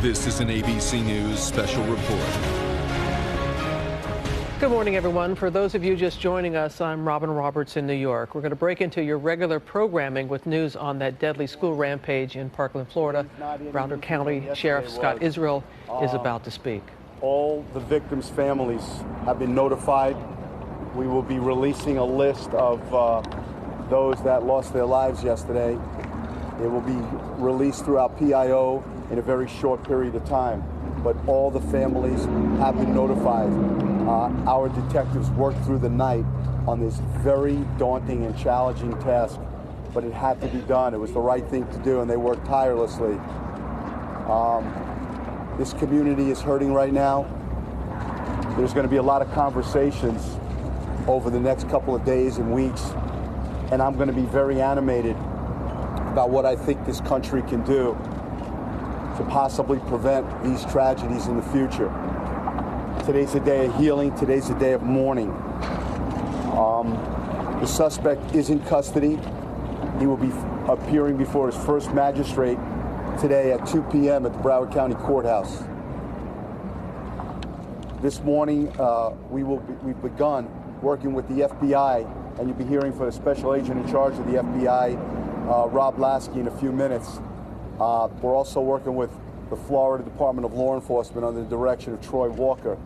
This is an ABC News special report. Good morning, everyone. For those of you just joining us, I'm Robin Roberts in New York. We're going to break into your regular programming with news on that deadly school rampage in Parkland, Florida. Broward County Sheriff Scott Israel is about to speak. All the victims' families have been notified. We will be releasing a list of those that lost their lives yesterday. It will be released through our PIO in a very short period of time. But all the families have been notified. Our detectives worked through the night on this very daunting and challenging task, but it had to be done. It was the right thing to do, and they worked tirelessly. This community is hurting right now. There's going to be a lot of conversations over the next couple of days and weeks, and I'm going to be very animated about what I think this country can do to possibly prevent these tragedies in the future. Today's a day of healing. Today's a day of mourning. The suspect is in custody. He will be appearing before his first magistrate today at 2 p.m. at the Broward County Courthouse. This morning, we've begun working with the FBI, and you'll be hearing from the special agent in charge of the FBI, Rob Lasky, in a few minutes. We're also working with the Florida Department of Law Enforcement under the direction of Troy Walker.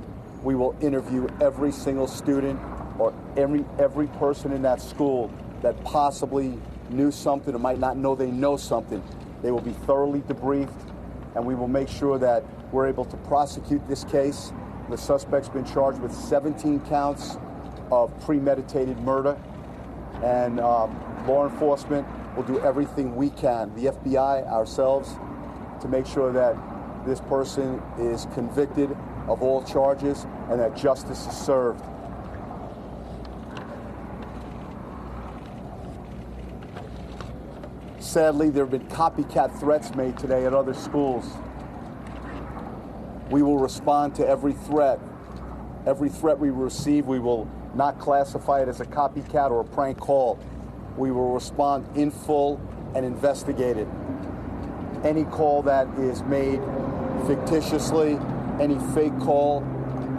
We will interview every single student or every person in that school that possibly knew something or might not know they know something. They will be thoroughly debriefed, and we will make sure that we're able to prosecute this case. The suspect's been charged with 17 counts of premeditated murder, and law enforcement will do everything we can, the FBI, ourselves, to make sure that this person is convicted of all charges and that justice is served. Sadly, there have been copycat threats made today at other schools. We will respond to every threat. Every threat we receive, we will not classify it as a copycat or a prank call. We will respond in full and investigate it. Any call that is made fictitiously, any fake call,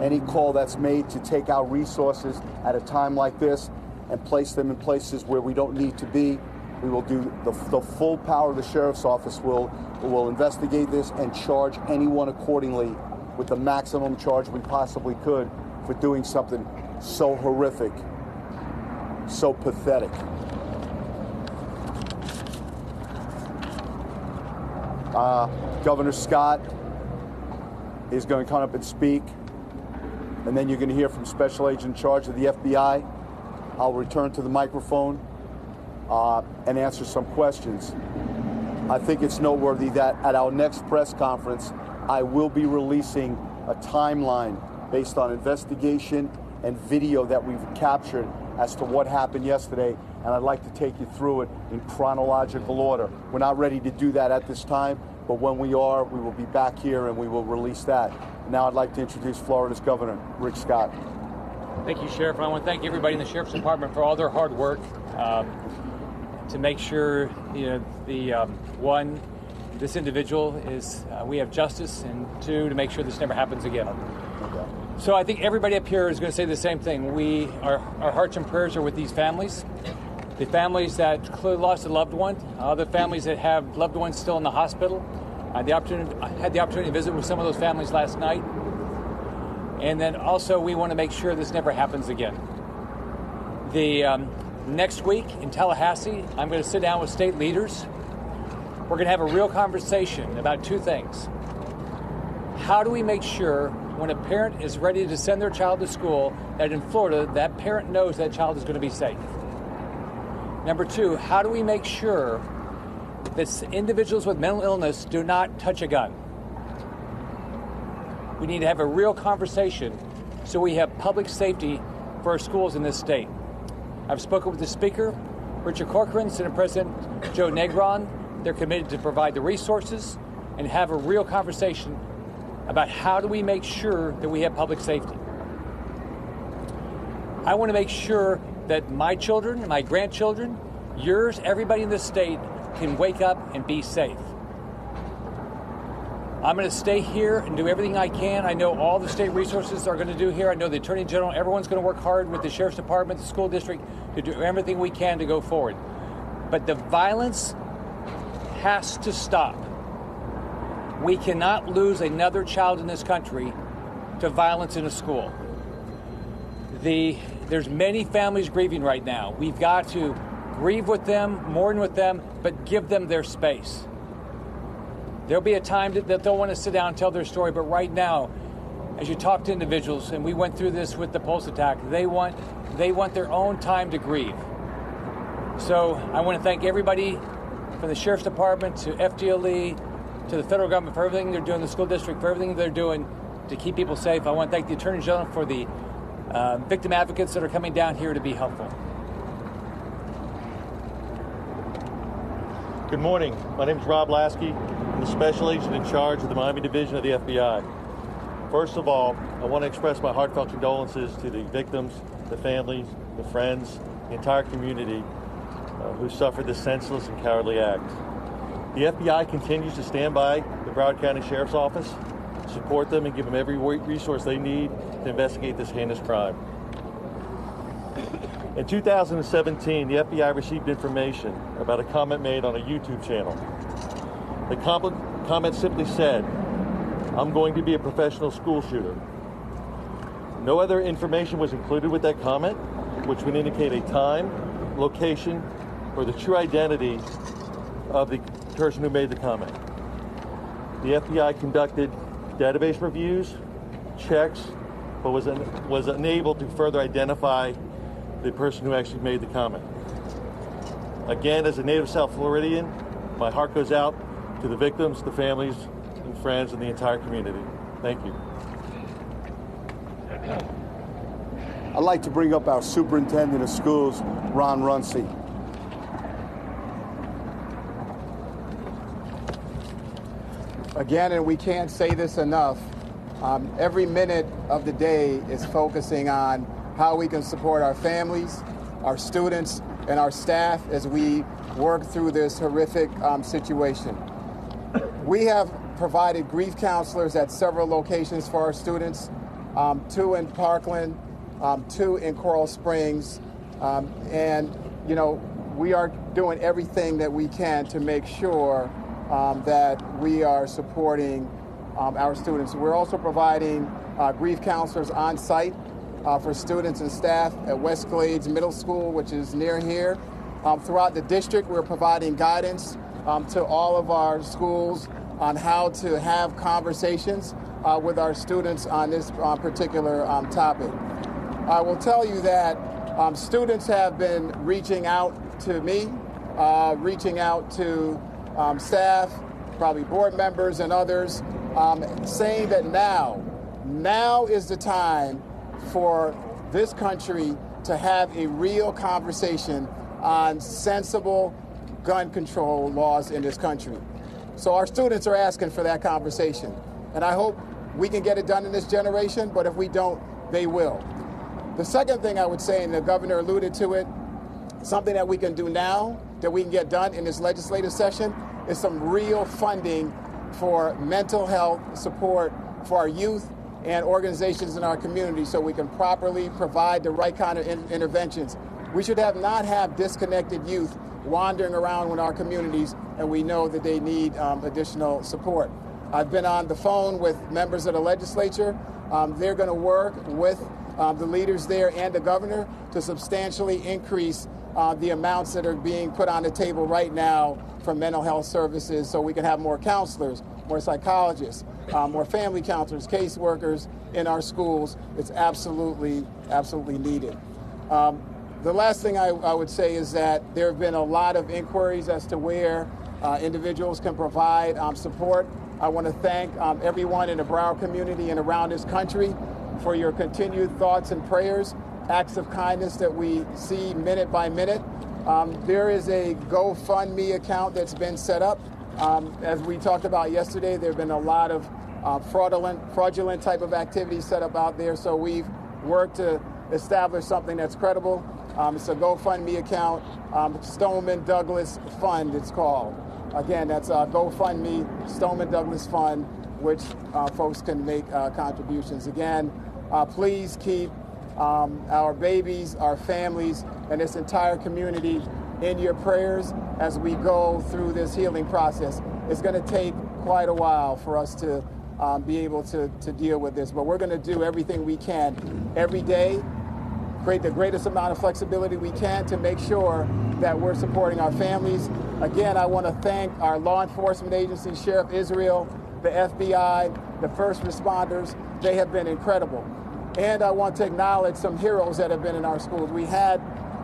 any call that's made to take our resources at a time like this and place them in places where we don't need to be, we will do the full power of the Sheriff's Office will investigate this and charge anyone accordingly with the maximum charge we possibly could for doing something so horrific, so pathetic. Governor Scott is going to come up and speak, and then you're going to hear from Special Agent in charge of the FBI. I'll return to the microphone and answer some questions. I think it's noteworthy that at our next press conference, I will be releasing a timeline based on investigation and video that we've captured as to what happened yesterday, and I'd like to take you through it in chronological order. We're not ready to do that at this time, but when we are, we will be back here and we will release that. Now I'd like to introduce Florida's Governor, Rick Scott. Thank you, Sheriff. I want to thank everybody in the Sheriff's Department for all their hard work to make sure, one, this individual is, we have justice, and two, to make sure this never happens again. Okay. So I think everybody up here is going to say the same thing. Our hearts and prayers are with these families, the families that clearly lost a loved one, other families that have loved ones still in the hospital. I had the opportunity to visit with some of those families last night. And then also we want to make sure this never happens again. Next week in Tallahassee, I'm going to sit down with state leaders. We're going to have a real conversation about two things. How do we make sure when a parent is ready to send their child to school that in Florida, that parent knows that child is going to be safe? Number two, how do we make sure that individuals with mental illness do not touch a gun? We need to have a real conversation so we have public safety for our schools in this state. I've spoken with the Speaker, Richard Corcoran, Senate President Joe Negron. They're committed to provide the resources and have a real conversation about how do we make sure that we have public safety. I want to make sure that my children, my grandchildren, yours, everybody in this state can wake up and be safe. I'm going to stay here and do everything I can. I know all the state resources are going to do here. I know the Attorney General, everyone's going to work hard with the Sheriff's Department, the school district, to do everything we can to go forward. But the violence has to stop. We cannot lose another child in this country to violence in a school. There's many families grieving right now. We've got to grieve with them, mourn with them, but give them their space. There'll be a time that they'll want to sit down and tell their story, but right now, as you talk to individuals, and we went through this with the Pulse attack, they want their own time to grieve. So I want to thank everybody from the Sheriff's Department to FDLE to the federal government for everything they're doing, the school district for everything they're doing to keep people safe. I want to thank the Attorney General for the victim advocates that are coming down here to be helpful. Good morning. My name is Rob Lasky. I'm the Special Agent in charge of the Miami Division of the FBI. First of all, I want to express my heartfelt condolences to the victims, the families, the friends, the entire community who suffered this senseless and cowardly act. The FBI continues to stand by the Broward County Sheriff's Office, support them, and give them every resource they need to investigate this heinous crime. In 2017, the FBI received information about a comment made on a YouTube channel. The comment simply said, "I'm going to be a professional school shooter." No other information was included with that comment, which would indicate a time, location, or the true identity of the person who made the comment. The FBI conducted database reviews, checks, but was unable to further identify the person who actually made the comment. Again, as a native South Floridian, my heart goes out to the victims, the families, and friends, and the entire community. Thank you. I'd like to bring up our Superintendent of Schools, Ron Runcie. Again, and we can't say this enough, every minute of the day is focusing on how we can support our families, our students, and our staff as we work through this horrific situation. We have provided grief counselors at several locations for our students, 2 in Parkland, 2 in Coral Springs, and we are doing everything that we can to make sure that we are supporting our students. We're also providing grief counselors on site for students and staff at West Glades Middle School, which is near here. Throughout the district, we're providing guidance to all of our schools on how to have conversations with our students on this particular topic. I will tell you that students have been reaching out to me, reaching out to staff, probably board members and others, saying that now is the time for this country to have a real conversation on sensible gun control laws in this country. So our students are asking for that conversation. And I hope we can get it done in this generation, but if we don't, they will. The second thing I would say, and the governor alluded to it, something that we can do now that we can get done in this legislative session is some real funding for mental health support for our youth and organizations in our community so we can properly provide the right kind of interventions. We should not have disconnected youth wandering around in our communities, and we know that they need additional support. I've been on the phone with members of the legislature. They're going to work with the leaders there and the governor to substantially increase the amounts that are being put on the table right now for mental health services so we can have more counselors, more psychologists, more family counselors, caseworkers in our schools. It's absolutely needed. The last thing I would say is that there have been a lot of inquiries as to where individuals can provide support. I want to thank everyone in the Broward community and around this country for your continued thoughts and prayers, acts of kindness that we see minute by minute. There is a GoFundMe account that's been set up. As we talked about yesterday, there have been a lot of fraudulent type of activities set up out there, so we've worked to establish something that's credible. It's a GoFundMe account, Stoneman Douglas Fund it's called. Again, that's GoFundMe, Stoneman Douglas Fund, which folks can make contributions. Again, please keep our babies, our families, and this entire community in your prayers as we go through this healing process. It's going to take quite a while for us to be able to deal with this, but we're going to do everything we can every day, create the greatest amount of flexibility we can to make sure that we're supporting our families. Again, I want to thank our law enforcement agencies, Sheriff Israel, the FBI, the first responders. They have been incredible. And I want to acknowledge some heroes that have been in our schools. We had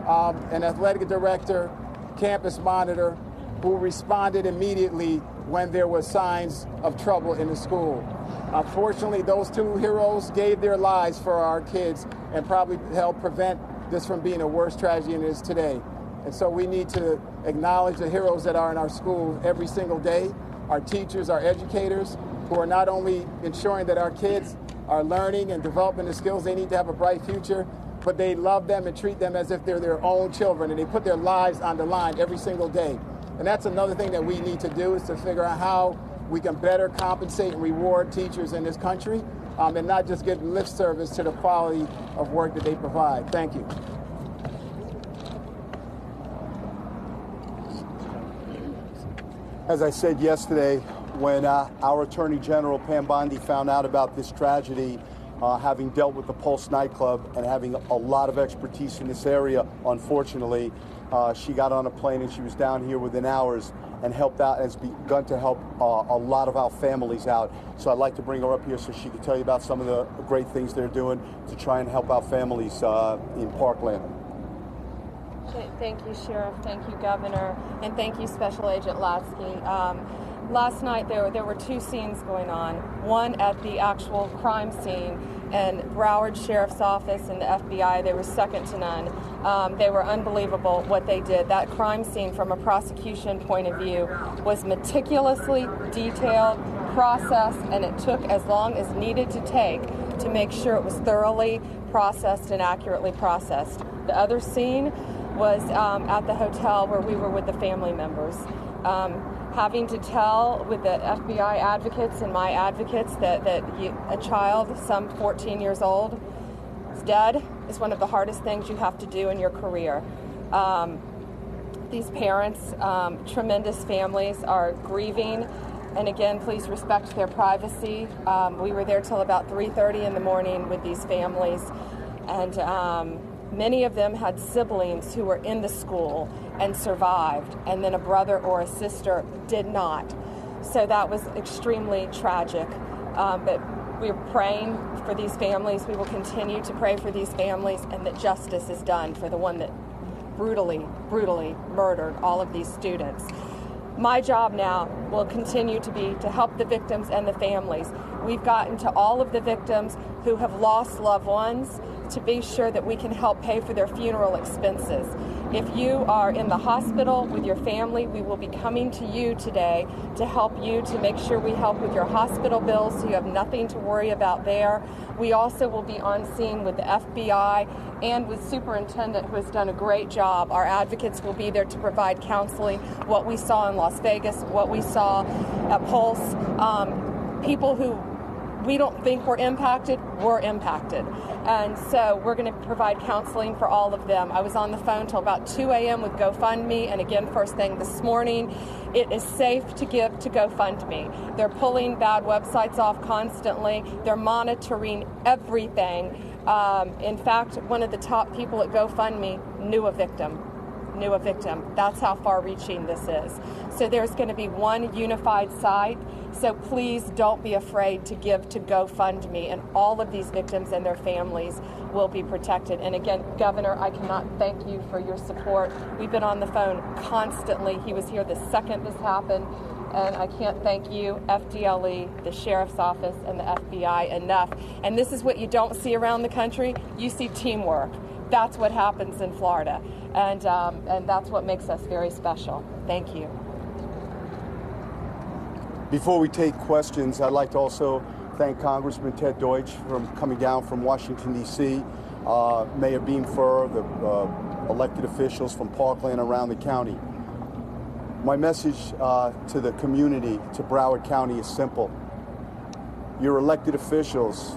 an athletic director, campus monitor, who responded immediately when there were signs of trouble in the school. Unfortunately, those two heroes gave their lives for our kids and probably helped prevent this from being a worse tragedy than it is today. And so we need to acknowledge the heroes that are in our school every single day, our teachers, our educators, who are not only ensuring that our kids are learning and developing the skills they need to have a bright future, but they love them and treat them as if they're their own children, and they put their lives on the line every single day. And that's another thing that we need to do, is to figure out how we can better compensate and reward teachers in this country, and not just give lip service to the quality of work that they provide. Thank you. As I said yesterday, when our Attorney General, Pam Bondi, found out about this tragedy, having dealt with the Pulse nightclub and having a lot of expertise in this area, unfortunately, she got on a plane and she was down here within hours and helped out, has begun to help a lot of our families out. So I'd like to bring her up here so she can tell you about some of the great things they're doing to try and help our families in Parkland. Thank you, Sheriff. Thank you, Governor. And thank you, Special Agent Lasky. Last night there were two scenes going on. One at the actual crime scene, and Broward Sheriff's Office and the FBI, they were second to none. They were unbelievable what they did. That crime scene, from a prosecution point of view, was meticulously detailed, processed, and it took as long as needed to take to make sure it was thoroughly processed and accurately processed. The other scene was at the hotel where we were with the family members. Having to tell with the FBI advocates and my advocates that a child, some 14 years old, is dead is one of the hardest things you have to do in your career. These parents, tremendous families, are grieving. And again, please respect their privacy. We were there till about 3:30 in the morning with these families. And many of them had siblings who were in the school and survived, and then a brother or a sister did not. So that was extremely tragic. But we're praying for these families. We will continue to pray for these families, and that justice is done for the one that brutally murdered all of these students. My job now will continue to be to help the victims and the families. We've gotten to all of the victims who have lost loved ones to be sure that we can help pay for their funeral expenses. If you are in the hospital with your family, we will be coming to you today to help you, to make sure we help with your hospital bills so you have nothing to worry about there. We also will be on scene with the FBI and with Superintendent, who has done a great job. Our advocates will be there to provide counseling. What we saw in Las Vegas, what we saw at Pulse, people who we don't think were impacted. And so we're going to provide counseling for all of them. I was on the phone till about 2 a.m. with GoFundMe, and again, first thing this morning, it is safe to give to GoFundMe. They're pulling bad websites off constantly. They're monitoring everything. In fact, one of the top people at GoFundMe knew a victim. That's how far-reaching this is. So there's going to be one unified site. So please don't be afraid to give to GoFundMe, and all of these victims and their families will be protected. And again, Governor, I cannot thank you for your support. We've been on the phone constantly. He was here the second this happened. And I can't thank you, FDLE, the Sheriff's Office, and the FBI enough. And this is what you don't see around the country. You see teamwork. That's what happens in Florida. And that's what makes us very special. Thank you. Before we take questions, I'd like to also thank Congressman Ted Deutsch for coming down from Washington, D.C., Mayor Beam Furr, the elected officials from Parkland around the county. My message to the community, to Broward County, is simple. your elected officials,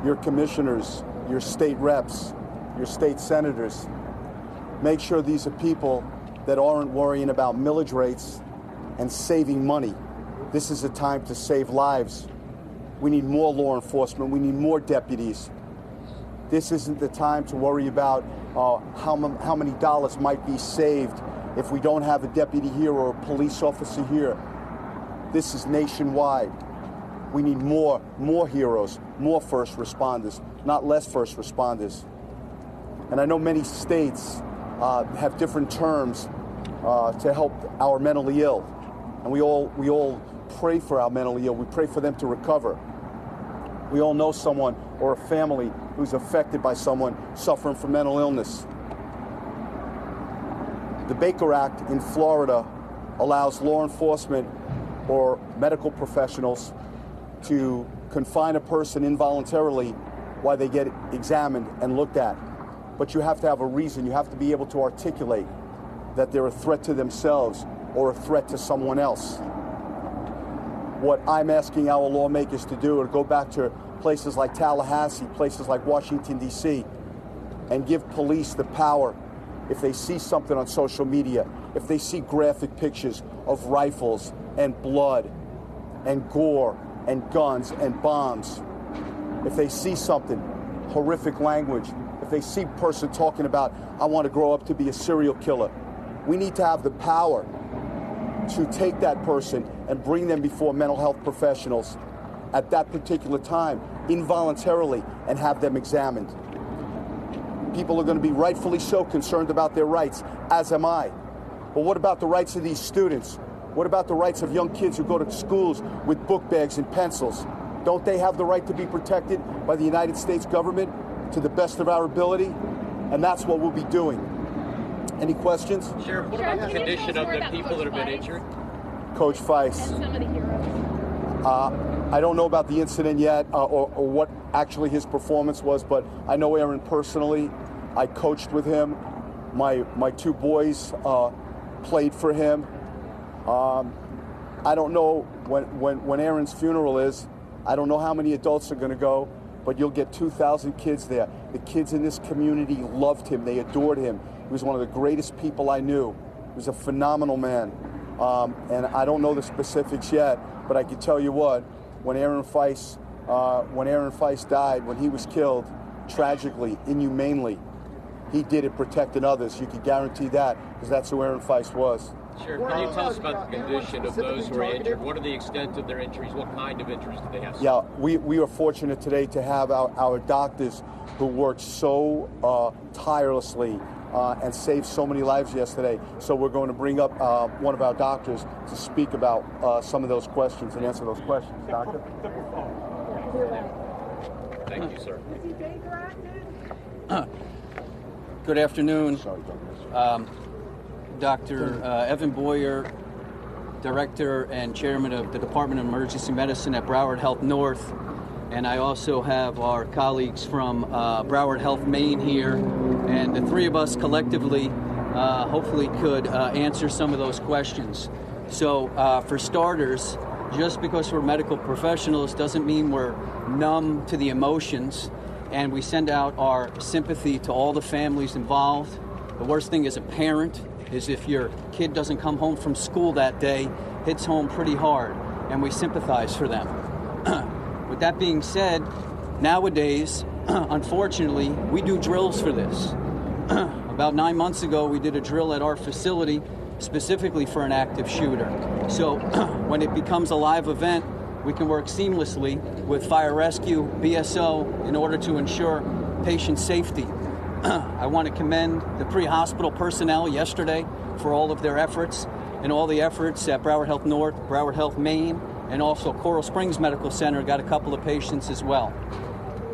your commissioners, your state reps, your state senators. Make sure these are people that aren't worrying about millage rates and saving money. This is a time to save lives. We need more law enforcement. We need more deputies. This isn't the time to worry about how many dollars might be saved if we don't have a deputy here or a police officer here. This is nationwide. We need more heroes, more first responders, not less first responders. And I know many states have different terms to help our mentally ill. And we all pray for our mentally ill. We pray for them to recover. We all know someone or a family who's affected by someone suffering from mental illness. The Baker Act in Florida allows law enforcement or medical professionals to confine a person involuntarily while they get examined and looked at. But you have to have a reason. You have to be able to articulate that they're a threat to themselves or a threat to someone else. What I'm asking our lawmakers to do is go back to places like Tallahassee, places like Washington, D.C., and give police the power, if they see something on social media, if they see graphic pictures of rifles and blood and gore and guns and bombs, if they see something, horrific language, if they see a person talking about, I want to grow up to be a serial killer, we need to have the power to take that person and bring them before mental health professionals at that particular time, involuntarily, and have them examined. People are going to be rightfully so concerned about their rights, as am I. But what about the rights of these students? What about the rights of young kids who go to schools with book bags and pencils? Don't they have the right to be protected by the United States government to the best of our ability? And that's what we'll be doing. Any questions? Sheriff, what about the condition of the people that have been injured? Coach Feist. And some of the heroes. I don't know about the incident yet or what actually his performance was, but I know Aaron personally. I coached with him. My two boys played for him. I don't know when Aaron's funeral is. I don't know how many adults are going to go, but you'll get 2,000 kids there. The kids in this community loved him. They adored him. He was one of the greatest people I knew. He was a phenomenal man. And I don't know the specifics yet, but I can tell you what, when Aaron Feist died, when he was killed, tragically, inhumanely, he did it protecting others. You can guarantee that, because that's who Aaron Feist was. Sheriff, can you tell us about the condition of those who are injured? What are the extent of their injuries? What kind of injuries do they have? Yeah, we are fortunate today to have our doctors who worked so tirelessly and saved so many lives yesterday. So we're going to bring up one of our doctors to speak about some of those questions and answer those questions. Doctor? Thank you, sir. Good afternoon. Dr. Evan Boyer, Director and Chairman of the Department of Emergency Medicine at Broward Health North. And I also have our colleagues from Broward Health Maine here. And the three of us collectively hopefully could answer some of those questions. So for starters, just because we're medical professionals doesn't mean we're numb to the emotions. And we send out our sympathy to all the families involved. The worst thing as a parent is if your kid doesn't come home from school that day, hits home pretty hard, and we sympathize for them. With that being said, nowadays, unfortunately, we do drills for this. About 9 months ago, we did a drill at our facility specifically for an active shooter. So when it becomes a live event, we can work seamlessly with fire rescue, BSO, in order to ensure patient safety. I want to commend the pre-hospital personnel yesterday for all of their efforts and all the efforts at Broward Health North, Broward Health Maine, and also Coral Springs Medical Center got a couple of patients as well.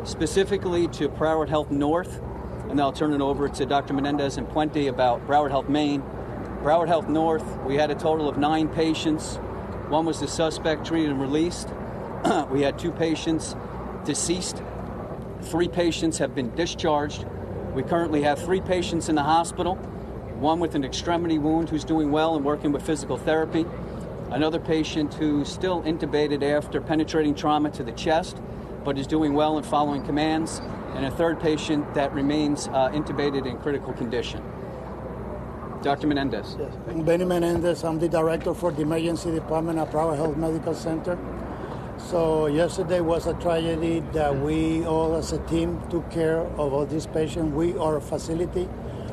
Specifically to Broward Health North, and I'll turn it over to Dr. Menendez and Puente about Broward Health Maine. Broward Health North, we had a total of 9 patients. One was the suspect treated and released. We had 2 patients deceased. 3 patients have been discharged. We currently have 3 patients in the hospital, one with an extremity wound who's doing well and working with physical therapy, another patient who's still intubated after penetrating trauma to the chest, but is doing well and following commands, and a third patient that remains intubated in critical condition. Dr. Menendez. Yes. I'm Benny Menendez. I'm the director for the emergency department at Broward Health Medical Center. So yesterday was a tragedy that we all as a team took care of all these patients. We, our facility,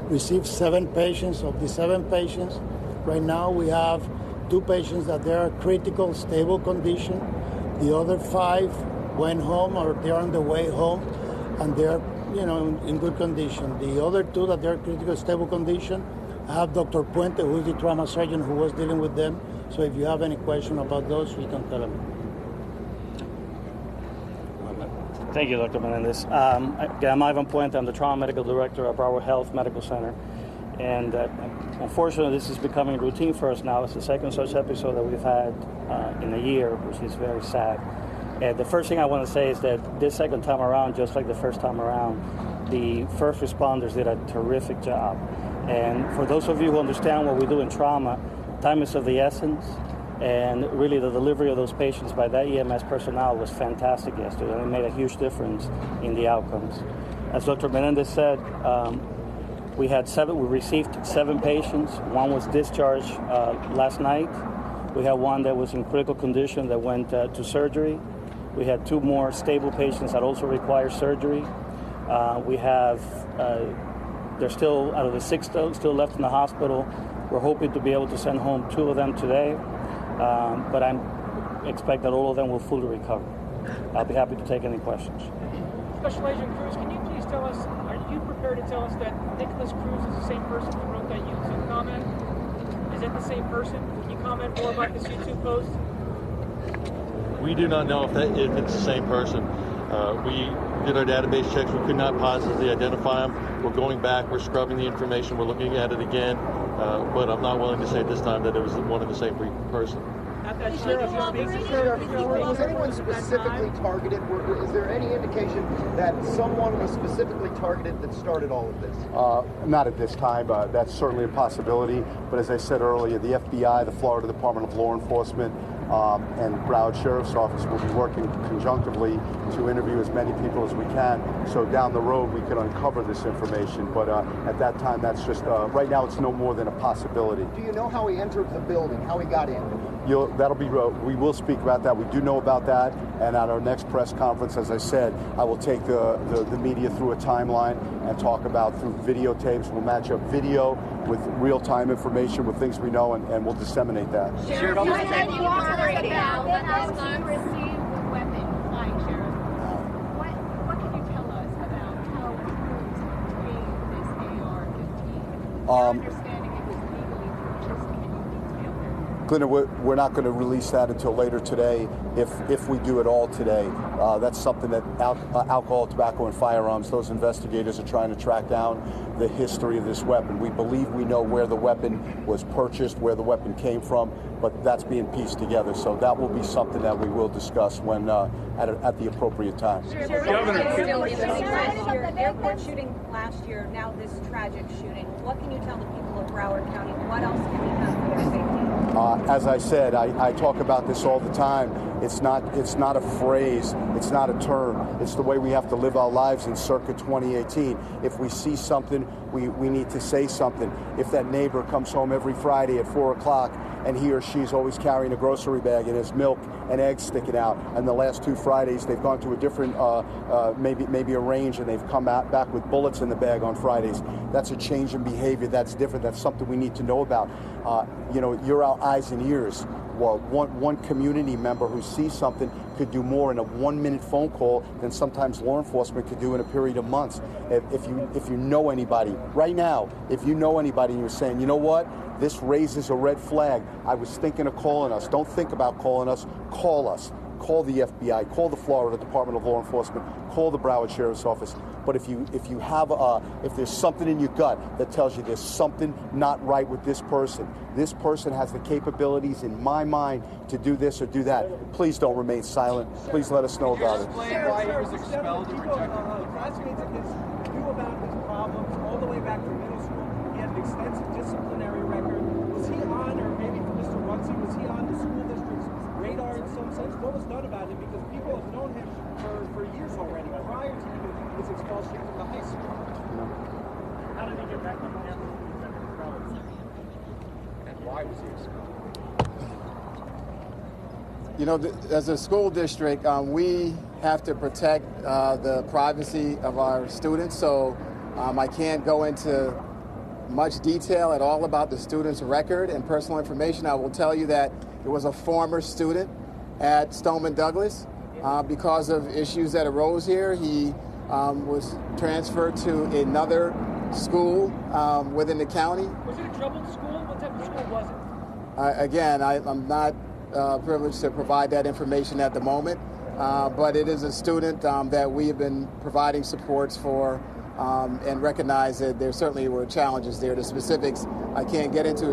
received 7 patients. Of the 7 patients, right now we have 2 patients that they are critical, stable condition. The other 5 went home or they're on the way home and they're, in good condition. The other 2 that they're critical, stable condition, I have Dr. Puente, who is the trauma surgeon who was dealing with them. So if you have any question about those, you can tell him. Thank you, Dr. Menendez. I'm Ivan Puente. I'm the Trauma Medical Director at Broward Health Medical Center. And unfortunately, this is becoming routine for us now. It's the second such episode that we've had in a year, which is very sad. And the first thing I want to say is that this second time around, just like the first time around, the first responders did a terrific job. And for those of you who understand what we do in trauma, time is of the essence. And really the delivery of those patients by that EMS personnel was fantastic yesterday. And it made a huge difference in the outcomes. As Dr. Menendez said, we received 7 patients. 1 was discharged last night. We had 1 that was in critical condition that went to surgery. We had 2 more stable patients that also require surgery. We have, they're still, out of the 6 still left in the hospital. We're hoping to be able to send home 2 of them today. But I expect that all of them will fully recover. I'll be happy to take any questions. Special Agent Cruz, can you please tell us, are you prepared to tell us that Nikolaus Cruz is the same person who wrote that YouTube comment? Is it the same person? Can you comment more about this YouTube post? We do not know if it's the same person. We did our database checks. We could not positively identify him. We're going back. We're scrubbing the information. We're looking at it again. But I'm not willing to say at this time that it was one and the same person. Was anyone specifically targeted? Is there any indication that someone was specifically targeted that started all of this? Not at this time. That's certainly a possibility. But as I said earlier, the FBI, the Florida Department of Law Enforcement, and Broward Sheriff's Office will be working conjunctively to interview as many people as we can. So down the road, we can uncover this information. But at that time, that's just, right now, it's no more than a possibility. Do you know how he entered the building, how he got in? That'll be, we will speak about that. We do know about that. And at our next press conference, as I said, I will take the media through a timeline and talk about through videotapes. We'll match up video with real-time information with things we know, and we'll disseminate that. Sheriff, you said you operated out as you received the weapon flying, Sheriff. What can you tell us about how Cruz obtained this AR-15? Our understanding it was legally purchased. Can you detail that? Glenna, we're not going to release that until later today, if we do it all today. That's something that alcohol, tobacco, and firearms, those investigators are trying to track down the history of this weapon. We believe we know where the weapon was purchased, where the weapon came from, but that's being pieced together. So that will be something that we will discuss when at the appropriate time. Airport shooting last year, now this tragic shooting. What can you tell the people of Broward County? What else can be done for their safety? As I said, I talk about this all the time. It's not a phrase. It's not a term. It's the way we have to live our lives in circa 2018. If we see something, we need to say something. If that neighbor comes home every Friday at 4 o'clock and he or she's always carrying a grocery bag and has milk and eggs sticking out, and the last 2 Fridays they've gone to a different, maybe a range, and they've come back with bullets in the bag on Fridays, that's a change in behavior. That's different. That's something we need to know about. You're our eyes and ears. Well, one community member who sees something could do more in a 1-minute phone call than sometimes law enforcement could do in a period of months. If you know anybody right now, if you know anybody and you're saying, you know what, this raises a red flag, I was thinking of calling us. Don't think about calling us. Call us. Call the FBI. Call the Florida Department of Law Enforcement. Call the Broward Sheriff's Office. But if there's something in your gut that tells you there's something not right with this person has the capabilities in my mind to do this or do that, please don't remain silent. Please let us know about it. Explain why he was expelled or rejected. Classmates of his knew about his problems all the way back to middle school. He had an extensive disciplinary record. Was Was he on, or maybe for Mr. Ruxey, was he on the school district's radar in some sense? What was done about him? Because people have known him for years already, prior to even his expulsion from the high school. How did he get back on campus? And why was he expelled? You know, as a school district, we have to protect the privacy of our students, so I can't go into much detail at all about the student's record and personal information. I will tell you that it was a former student at Stoneman Douglas. Because of issues that arose here, he was transferred to another school within the county. Was it a troubled school? What type of school was it? Again, I'm not privileged to provide that information at the moment, but it is a student that we have been providing supports for and recognize that there certainly were challenges there. The specifics I can't get into.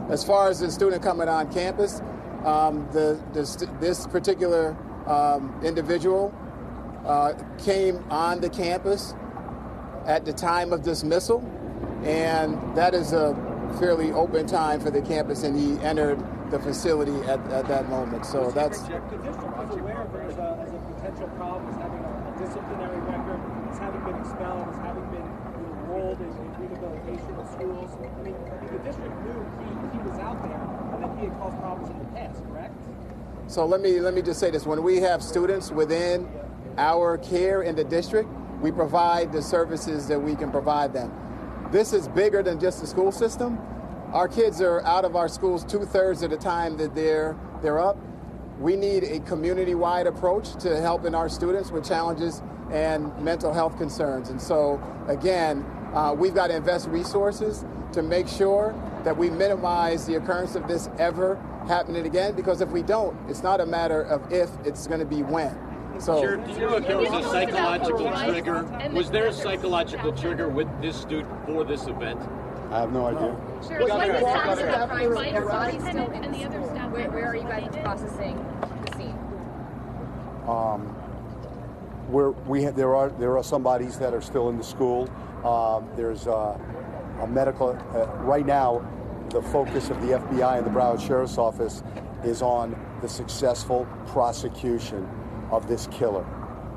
As far as the student coming on campus, this particular individual came on the campus at the time of dismissal, and that is a fairly open time for the campus, and he entered the facility at that moment. So that's... The district was aware of it as a potential problem, as having a disciplinary record, as having been expelled, as having been enrolled in rehabilitation in schools. I mean, the district knew he was out there and that he had caused problems in the past, correct? So let me just say this. When we have students within our care in the district, we provide the services that we can provide them. This is bigger than just the school system. Our kids are out of our schools 2/3 of the time that they're up. We need a community-wide approach to helping our students with challenges and mental health concerns. And so, again, we've got to invest resources to make sure that we minimize the occurrence of this ever happening again, because if we don't, it's not a matter of if, it's going to be when. So, Sheriff, do you know if there was a psychological trigger? Was there a psychological trigger with this student for this event? I have no idea. Sure. Where are you guys processing the scene? There are some bodies that are still in the school. There's a medical. Right now, the focus of the FBI and the Broward Sheriff's Office is on the successful prosecution of this killer,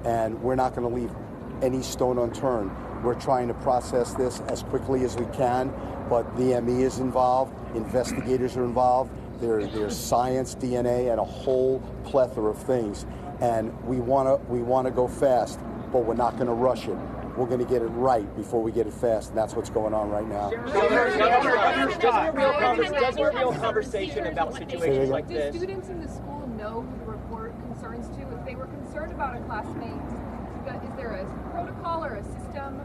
and we're not going to leave any stone unturned. We're trying to process this as quickly as we can, but the ME is involved, investigators are involved, there's science, DNA, and a whole plethora of things. And we want to go fast, but we're not going to rush it. We're going to get it right before we get it fast, and that's what's going on right now. Does a real conversation about situations like this? Do students in the school know who to report concerns to? If they were concerned about a classmate, is there a protocol or a system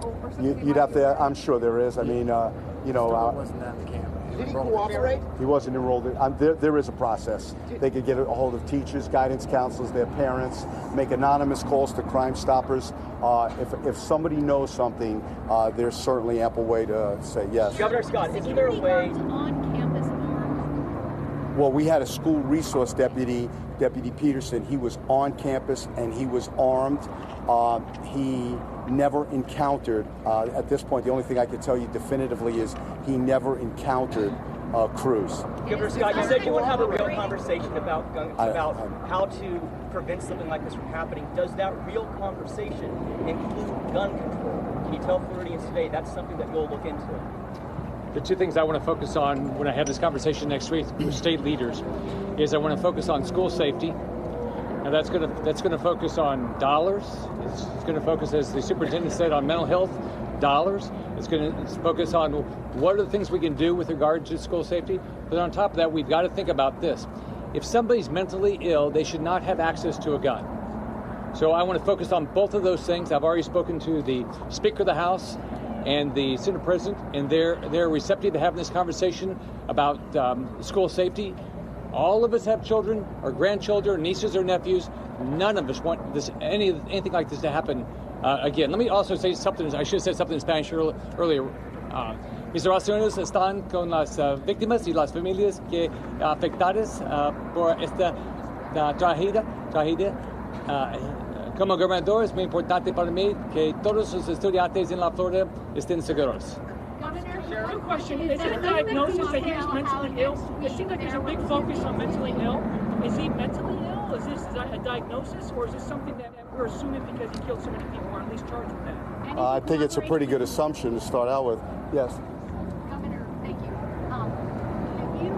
or something? You'd have to. I'm sure there is. I mean, wasn't at the camp. Did he cooperate? He wasn't enrolled. There is a process. They could get a hold of teachers, guidance counselors, their parents, make anonymous calls to Crime Stoppers. If somebody knows something, there's certainly ample way to say yes. Governor Scott, isn't there a way? On-campus armed? Well, we had a school resource deputy, Deputy Peterson. He was on campus and he was armed. He never encountered, at this point, the only thing I can tell you definitively is he never encountered Cruz. Governor Scott, you said you would have a real conversation about how to prevent something like this from happening. Does that real conversation include gun control? Can you tell Floridians today that's something that you'll look into? The two things I want to focus on when I have this conversation next week with state leaders is I want to focus on school safety. And that's going to focus on dollars. It's going to focus, as the superintendent said, on mental health, dollars. It's going to focus on what are the things we can do with regard to school safety. But on top of that, we've got to think about this. If somebody's mentally ill, they should not have access to a gun. So I want to focus on both of those things. I've already spoken to the Speaker of the House and the Senate President, and they're receptive to having this conversation about school safety. All of us have children or grandchildren, nieces or nephews. None of us want this anything like this to happen again. Let me also say something. I should have said something in Spanish earlier. Mis oraciones están con las víctimas y las familias que afectadas por esta tragedia. Como gobernador es muy importante para mí que todos los estudiantes en la Florida estén seguros. Governor, One question, is it a diagnosis that he was mentally ill? It seems like there's a big focus on mentally ill. Is he mentally ill? Is this a diagnosis, or is this something that we're assuming because he killed so many people, or at least charged with that? I think it's a pretty good assumption to start out with. Yes. Governor, thank you. Have you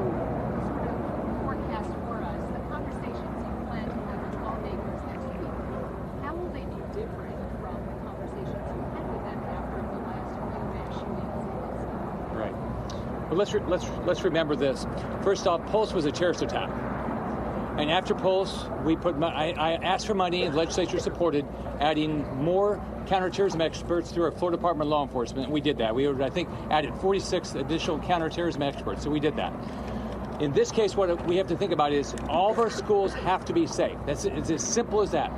sort of forecast for us the conversations you plan to have with lawmakers next week? How will they be different from the conversations you had with them after the last few mass shootings? Right. But let's remember this. First off, Pulse was a terrorist attack. And after Pulse, I asked for money, and the legislature supported adding more counterterrorism experts through our Florida Department of Law Enforcement. We did that. We, I think, added 46 additional counterterrorism experts, so we did that. In this case, what we have to think about is all of our schools have to be safe. It's as simple as that.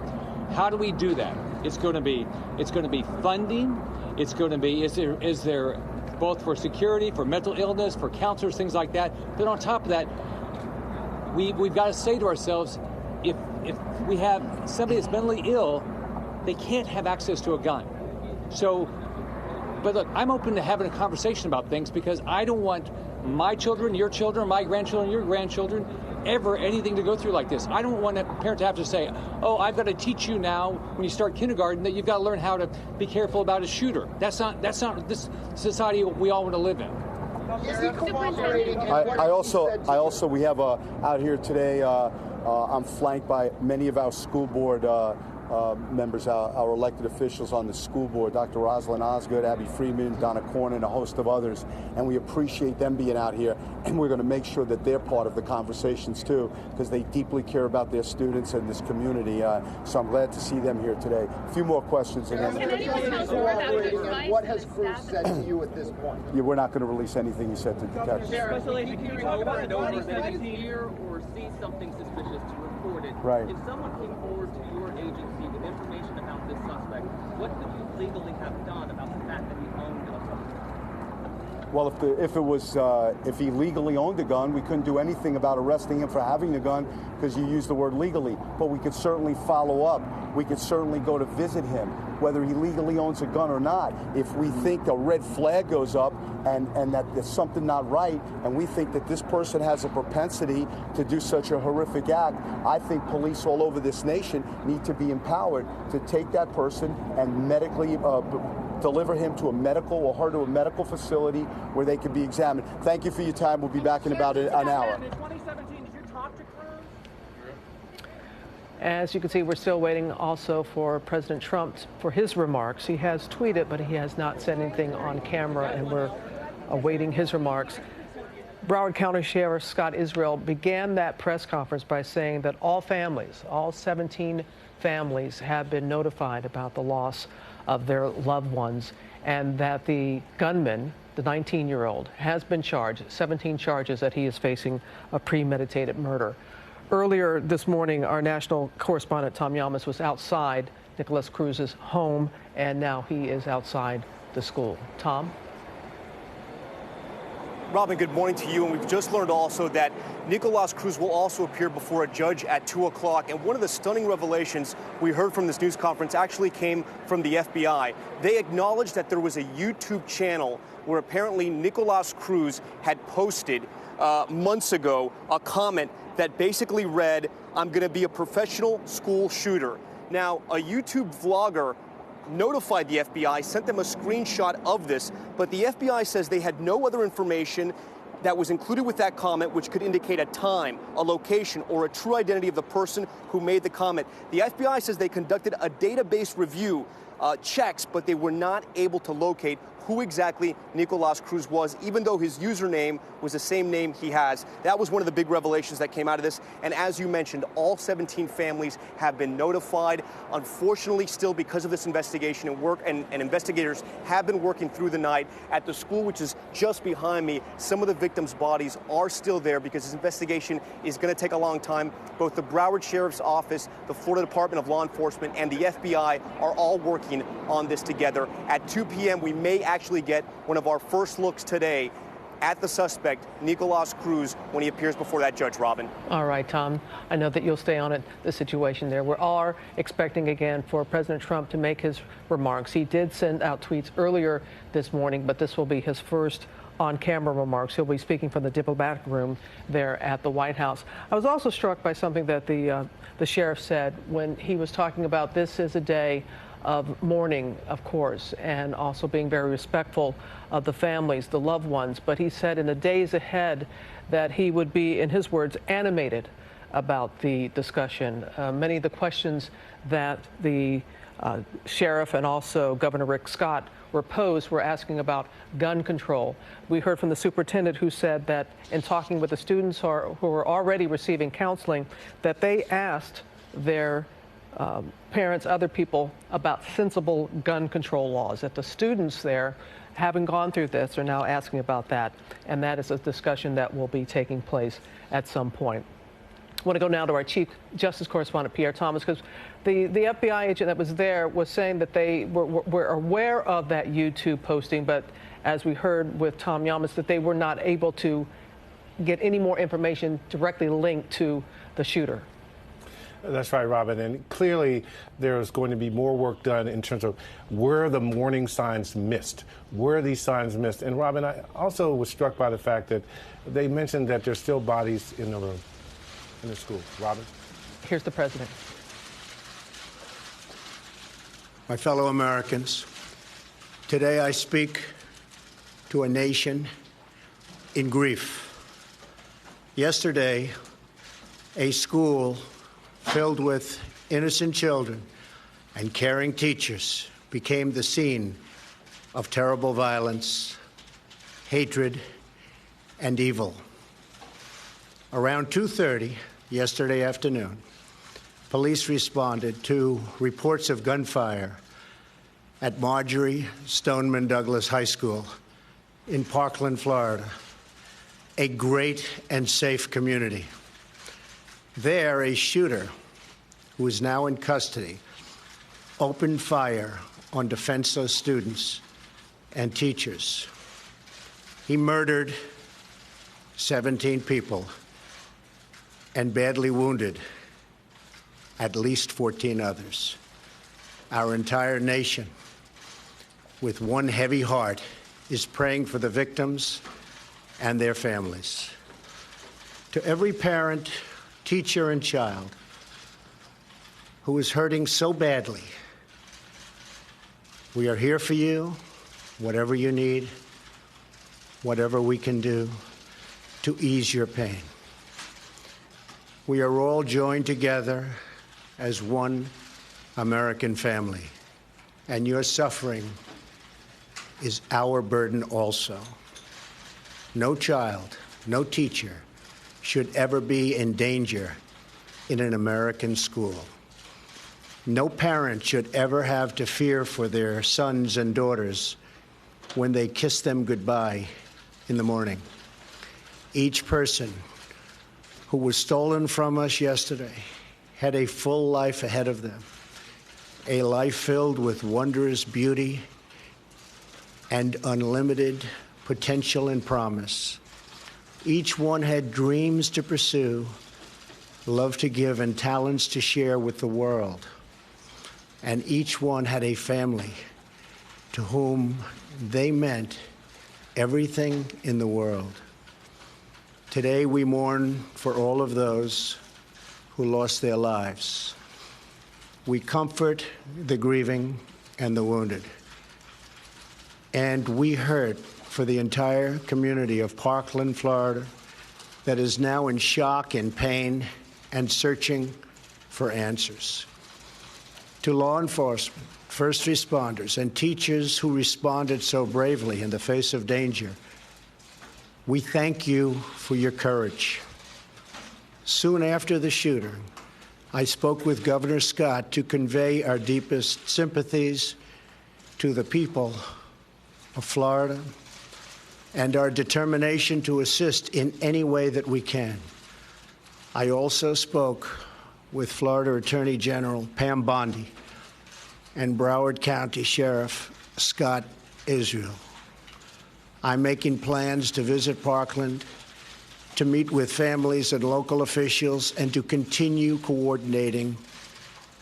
How do we do that? It's going to be funding. It's going to be is there both for security, for mental illness, for counselors, things like that. But on top of that, we've got to say to ourselves, if we have somebody that's mentally ill, they can't have access to a gun. So, but look, I'm open to having a conversation about things because I don't want my children, your children, my grandchildren, your grandchildren, ever anything to go through like this. I don't want a parent to have to say, oh, I've got to teach you now when you start kindergarten that you've got to learn how to be careful about a shooter. That's not this society we all want to live in. Is he cooperating? I also we have out here today. I'm flanked by many of our school board members, our elected officials on the school board, Dr. Rosalind Osgood, Abby Freeman, Donna Corn, and a host of others. And we appreciate them being out here. And we're going to make sure that they're part of the conversations, too, because they deeply care about their students and this community. So I'm glad to see them here today. A few more questions. And what has Cruz said to you at this point? Yeah, we're not going to release anything he said to detectives. Special Agent, can you talk about it over that hear or see something suspicious to report it? Right. If someone came forward to your agency with information about this suspect, what could you legally have done about the fact that he owned a gun? Well, if he legally owned a gun, we couldn't do anything about arresting him for having a gun because you used the word legally. But we could certainly follow up. We could certainly go to visit him, whether he legally owns a gun or not. If we think a red flag goes up and that there's something not right, and we think that this person has a propensity to do such a horrific act, I think police all over this nation need to be empowered to take that person and medically deliver him to a medical or her to a medical facility where they can be examined. Thank you for your time. We'll be back in about an hour. In 2017, did you talk to Cruz? As you can see, we're still waiting also for President Trump for his remarks. He has tweeted, but he has not said anything on camera, and we're awaiting his remarks. Broward County Sheriff Scott Israel began that press conference by saying that all families, all 17 families, have been notified about the loss of their loved ones, and that the gunman, the 19-year-old, has been charged, 17 charges that he is facing of premeditated murder. Earlier this morning, our national correspondent Tom Yamas was outside Nikolaus Cruz's home, and now he is outside the school. Tom? Robin, good morning to you. And we've just learned also that Nikolaus Cruz will also appear before a judge at 2 o'clock. And one of the stunning revelations we heard from this news conference actually came from the FBI. They acknowledged that there was a YouTube channel where apparently Nikolaus Cruz had posted months ago a comment that basically read, "I'm going to be a professional school shooter." Now, a YouTube vlogger notified the FBI, sent them a screenshot of this, but the FBI says they had no other information that was included with that comment which could indicate a time, a location, or a true identity of the person who made the comment. The FBI says they conducted a database review checks, but they were not able to locate who exactly Nikolaus Cruz was, even though his username was the same name he has. That was one of the big revelations that came out of this. And as you mentioned, all 17 families have been notified. Unfortunately, still because of this investigation and work, and investigators have been working through the night at the school, which is just behind me. Some of the victims' bodies are still there because this investigation is going to take a long time. Both the Broward Sheriff's Office, the Florida Department of Law Enforcement, and the FBI are all working on this together. At 2 p.m., we may actually get one of our first looks today at the suspect, Nikolaus Cruz, when he appears before that judge, Robin. All right, Tom. I know that you'll stay on it, the situation there. We are expecting again for President Trump to make his remarks. He did send out tweets earlier this morning, but this will be his first on-camera remarks. He'll be speaking from the diplomatic room there at the White House. I was also struck by something that the sheriff said when he was talking about this is a day of mourning, of course, and also being very respectful of the families, the loved ones. But he said in the days ahead that he would be, in his words, animated about the discussion. Many of the questions that the sheriff and also Governor Rick Scott were posed were asking about gun control. We heard from the superintendent who said that in talking with the students who are already receiving counseling, that they asked their parents, other people, about sensible gun control laws, that the students there, having gone through this, are now asking about that, and that is a discussion that will be taking place at some point. I want to go now to our Chief Justice Correspondent, Pierre Thomas, because the FBI agent that was there was saying that they were aware of that YouTube posting, but as we heard with Tom Yamas, that they were not able to get any more information directly linked to the shooter. That's right, Robin. And clearly there's going to be more work done in terms of where the warning signs missed. Where are these signs missed? And Robin, I also was struck by the fact that they mentioned that there's still bodies in the room, in the school. Robin? Here's the president. My fellow Americans, today I speak to a nation in grief. Yesterday, a school filled with innocent children and caring teachers became the scene of terrible violence, hatred, and evil. Around 2:30 yesterday afternoon, police responded to reports of gunfire at Marjorie Stoneman Douglas High School in Parkland, Florida, a great and safe community. There, a shooter, who is now in custody, opened fire on defenseless students and teachers. He murdered 17 people and badly wounded at least 14 others. Our entire nation, with one heavy heart, is praying for the victims and their families. To every parent, teacher, and child who is hurting so badly, we are here for you, whatever you need, whatever we can do to ease your pain. We are all joined together as one American family, and your suffering is our burden also. No child, no teacher should ever be in danger in an American school. No parent should ever have to fear for their sons and daughters when they kiss them goodbye in the morning. Each person who was stolen from us yesterday had a full life ahead of them, a life filled with wondrous beauty and unlimited potential and promise. Each one had dreams to pursue, love to give, and talents to share with the world. And each one had a family to whom they meant everything in the world. Today we mourn for all of those who lost their lives. We comfort the grieving and the wounded. And we hurt for the entire community of Parkland, Florida, that is now in shock and pain and searching for answers. To law enforcement, first responders, and teachers who responded so bravely in the face of danger, we thank you for your courage. Soon after the shooting, I spoke with Governor Scott to convey our deepest sympathies to the people of Florida and our determination to assist in any way that we can. I also spoke with Florida Attorney General Pam Bondi and Broward County Sheriff Scott Israel. I'm making plans to visit Parkland, to meet with families and local officials, and to continue coordinating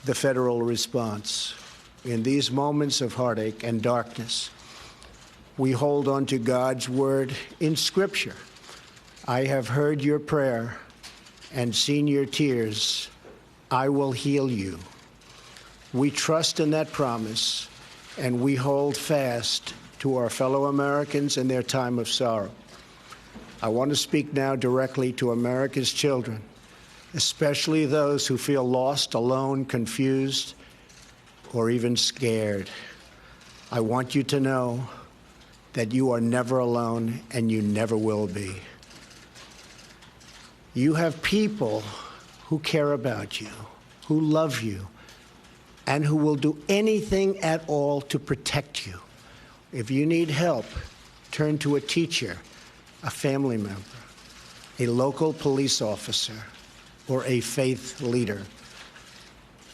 the federal response. In these moments of heartache and darkness, we hold on to God's word in Scripture. I have heard your prayer and seen your tears. I will heal you. We trust in that promise, and we hold fast to our fellow Americans in their time of sorrow. I want to speak now directly to America's children, especially those who feel lost, alone, confused, or even scared. I want you to know that you are never alone and you never will be. You have people who care about you, who love you, and who will do anything at all to protect you. If you need help, turn to a teacher, a family member, a local police officer, or a faith leader.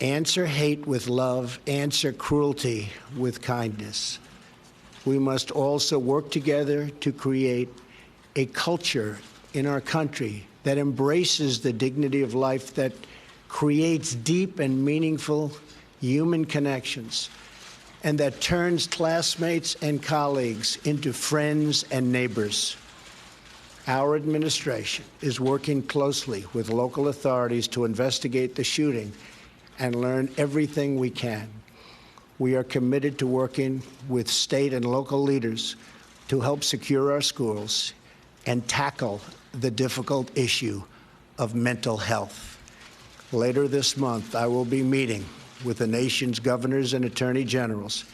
Answer hate with love, answer cruelty with kindness. We must also work together to create a culture in our country that embraces the dignity of life, that creates deep and meaningful human connections, and that turns classmates and colleagues into friends and neighbors. Our administration is working closely with local authorities to investigate the shooting and learn everything we can. We are committed to working with state and local leaders to help secure our schools and tackle the difficult issue of mental health. Later this month, I will be meeting with the nation's governors and attorney generals.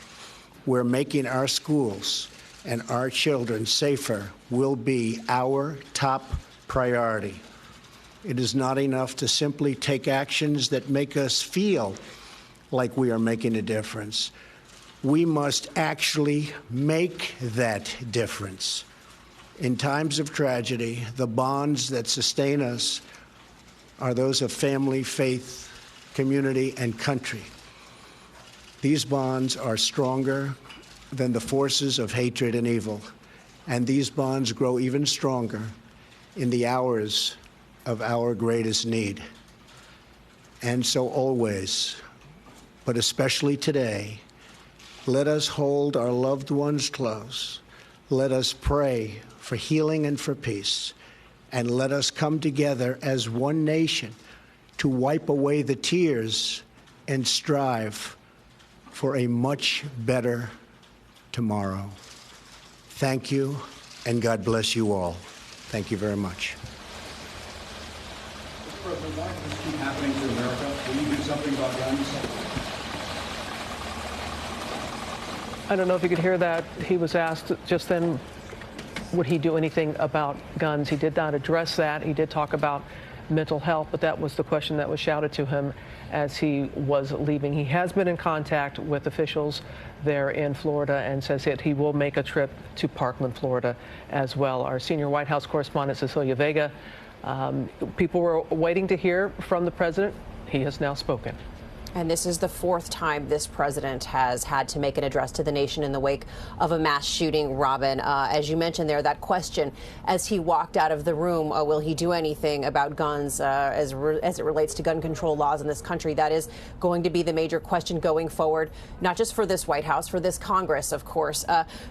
We're making our schools and our children safer will be our top priority. It is not enough to simply take actions that make us feel like we are making a difference. We must actually make that difference. In times of tragedy, the bonds that sustain us are those of family, faith, community, and country. These bonds are stronger than the forces of hatred and evil, and these bonds grow even stronger in the hours of our greatest need. And so always, but especially today, let us hold our loved ones close. Let us pray for healing and for peace, and let us come together as one nation to wipe away the tears and strive for a much better tomorrow. Thank you, and God bless you all. Thank you very much. Mr. President, why does this keep happening to America? Will you do something about guns? I don't know if you could hear that. He was asked just then, would he do anything about guns? He did not address that. He did talk about mental health, but that was the question that was shouted to him as he was leaving. He has been in contact with officials there in Florida and says that he will make a trip to Parkland, Florida as well. Our senior White House correspondent, Cecilia Vega, people were waiting to hear from the president. He has now spoken. And this is the fourth time this president has had to make an address to the nation in the wake of a mass shooting, Robin. As you mentioned there, that question as he walked out of the room, will he do anything about guns as it relates to gun control laws in this country? That is going to be the major question going forward, not just for this White House, for this Congress, of course.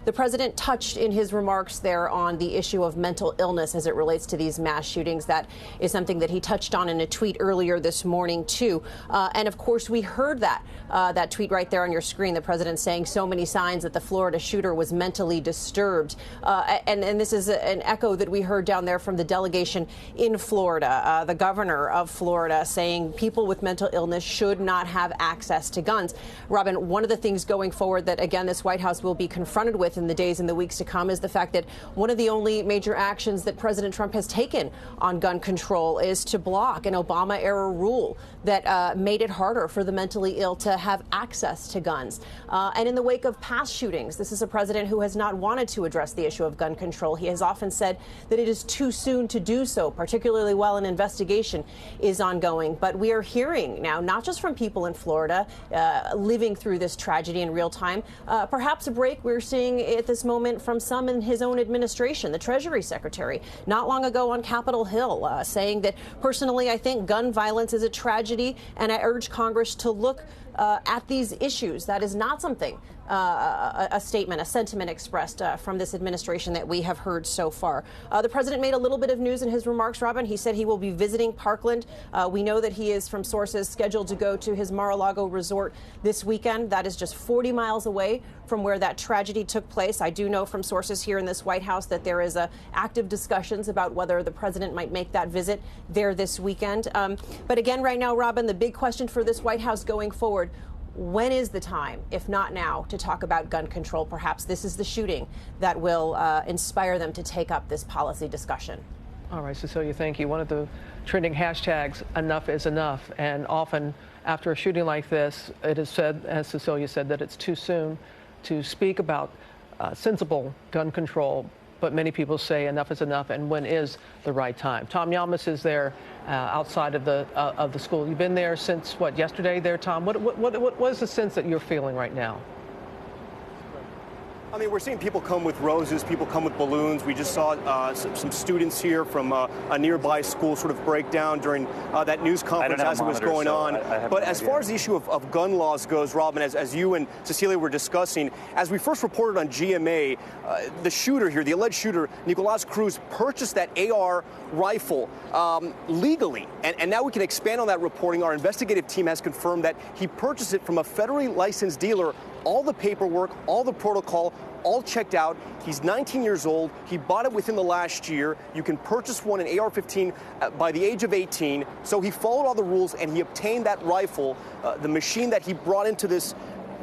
The president touched in his remarks there on the issue of mental illness as it relates to these mass shootings. That is something that he touched on in a tweet earlier this morning, too. And of course, we heard that tweet right there on your screen, the president saying so many signs that the Florida shooter was mentally disturbed. And this is an echo that we heard down there from the delegation in Florida, the governor of Florida saying people with mental illness should not have access to guns. Robin, one of the things going forward that, again, this White House will be confronted with in the days and the weeks to come is the fact that one of the only major actions that President Trump has taken on gun control is to block an Obama-era rule that made it harder for the mentally ill to have access to guns. And in the wake of past shootings, this is a president who has not wanted to address the issue of gun control. He has often said that it is too soon to do so, particularly while an investigation is ongoing. But we are hearing now, not just from people in Florida living through this tragedy in real time, perhaps a break we're seeing at this moment from some in his own administration. The Treasury Secretary, not long ago on Capitol Hill, saying that personally, I think gun violence is a tragedy, and I urge Congress to look at these issues. That is not something, a statement, a sentiment expressed from this administration that we have heard so far. The president made a little bit of news in his remarks, Robin. He said he will be visiting Parkland. We know that he is, from sources, scheduled to go to his Mar-a-Lago resort this weekend. That is just 40 miles away from where that tragedy took place. I do know from sources here in this White House that there is active discussions about whether the president might make that visit there this weekend. But again, right now, Robin, the big question for this White House going forward: when is the time, if not now, to talk about gun control? Perhaps this is the shooting that will inspire them to take up this policy discussion. All right, Cecilia, thank you. One of the trending hashtags, enough is enough. And often after a shooting like this, it is said, as Cecilia said, that it's too soon to speak about sensible gun control. But many people say enough is enough, and when is the right time? Tom Yamas is there outside of the school. You've been there since, what, yesterday there, Tom? What is the sense that you're feeling right now? I mean, we're seeing people come with roses, people come with balloons. We just saw some students here from a nearby school sort of break down during that news conference as it was going on. But as far as the issue of gun laws goes, Robin, as you and Cecilia were discussing, as we first reported on GMA, the shooter here, the alleged shooter, Nikolaus Cruz, purchased that AR rifle legally. And now we can expand on that reporting. Our investigative team has confirmed that he purchased it from a federally licensed dealer. All the paperwork, all the protocol, all checked out. He's 19 years old. He bought it within the last year. You can purchase one, an AR-15, by the age of 18. So he followed all the rules, and he obtained that rifle, the machine that he brought into this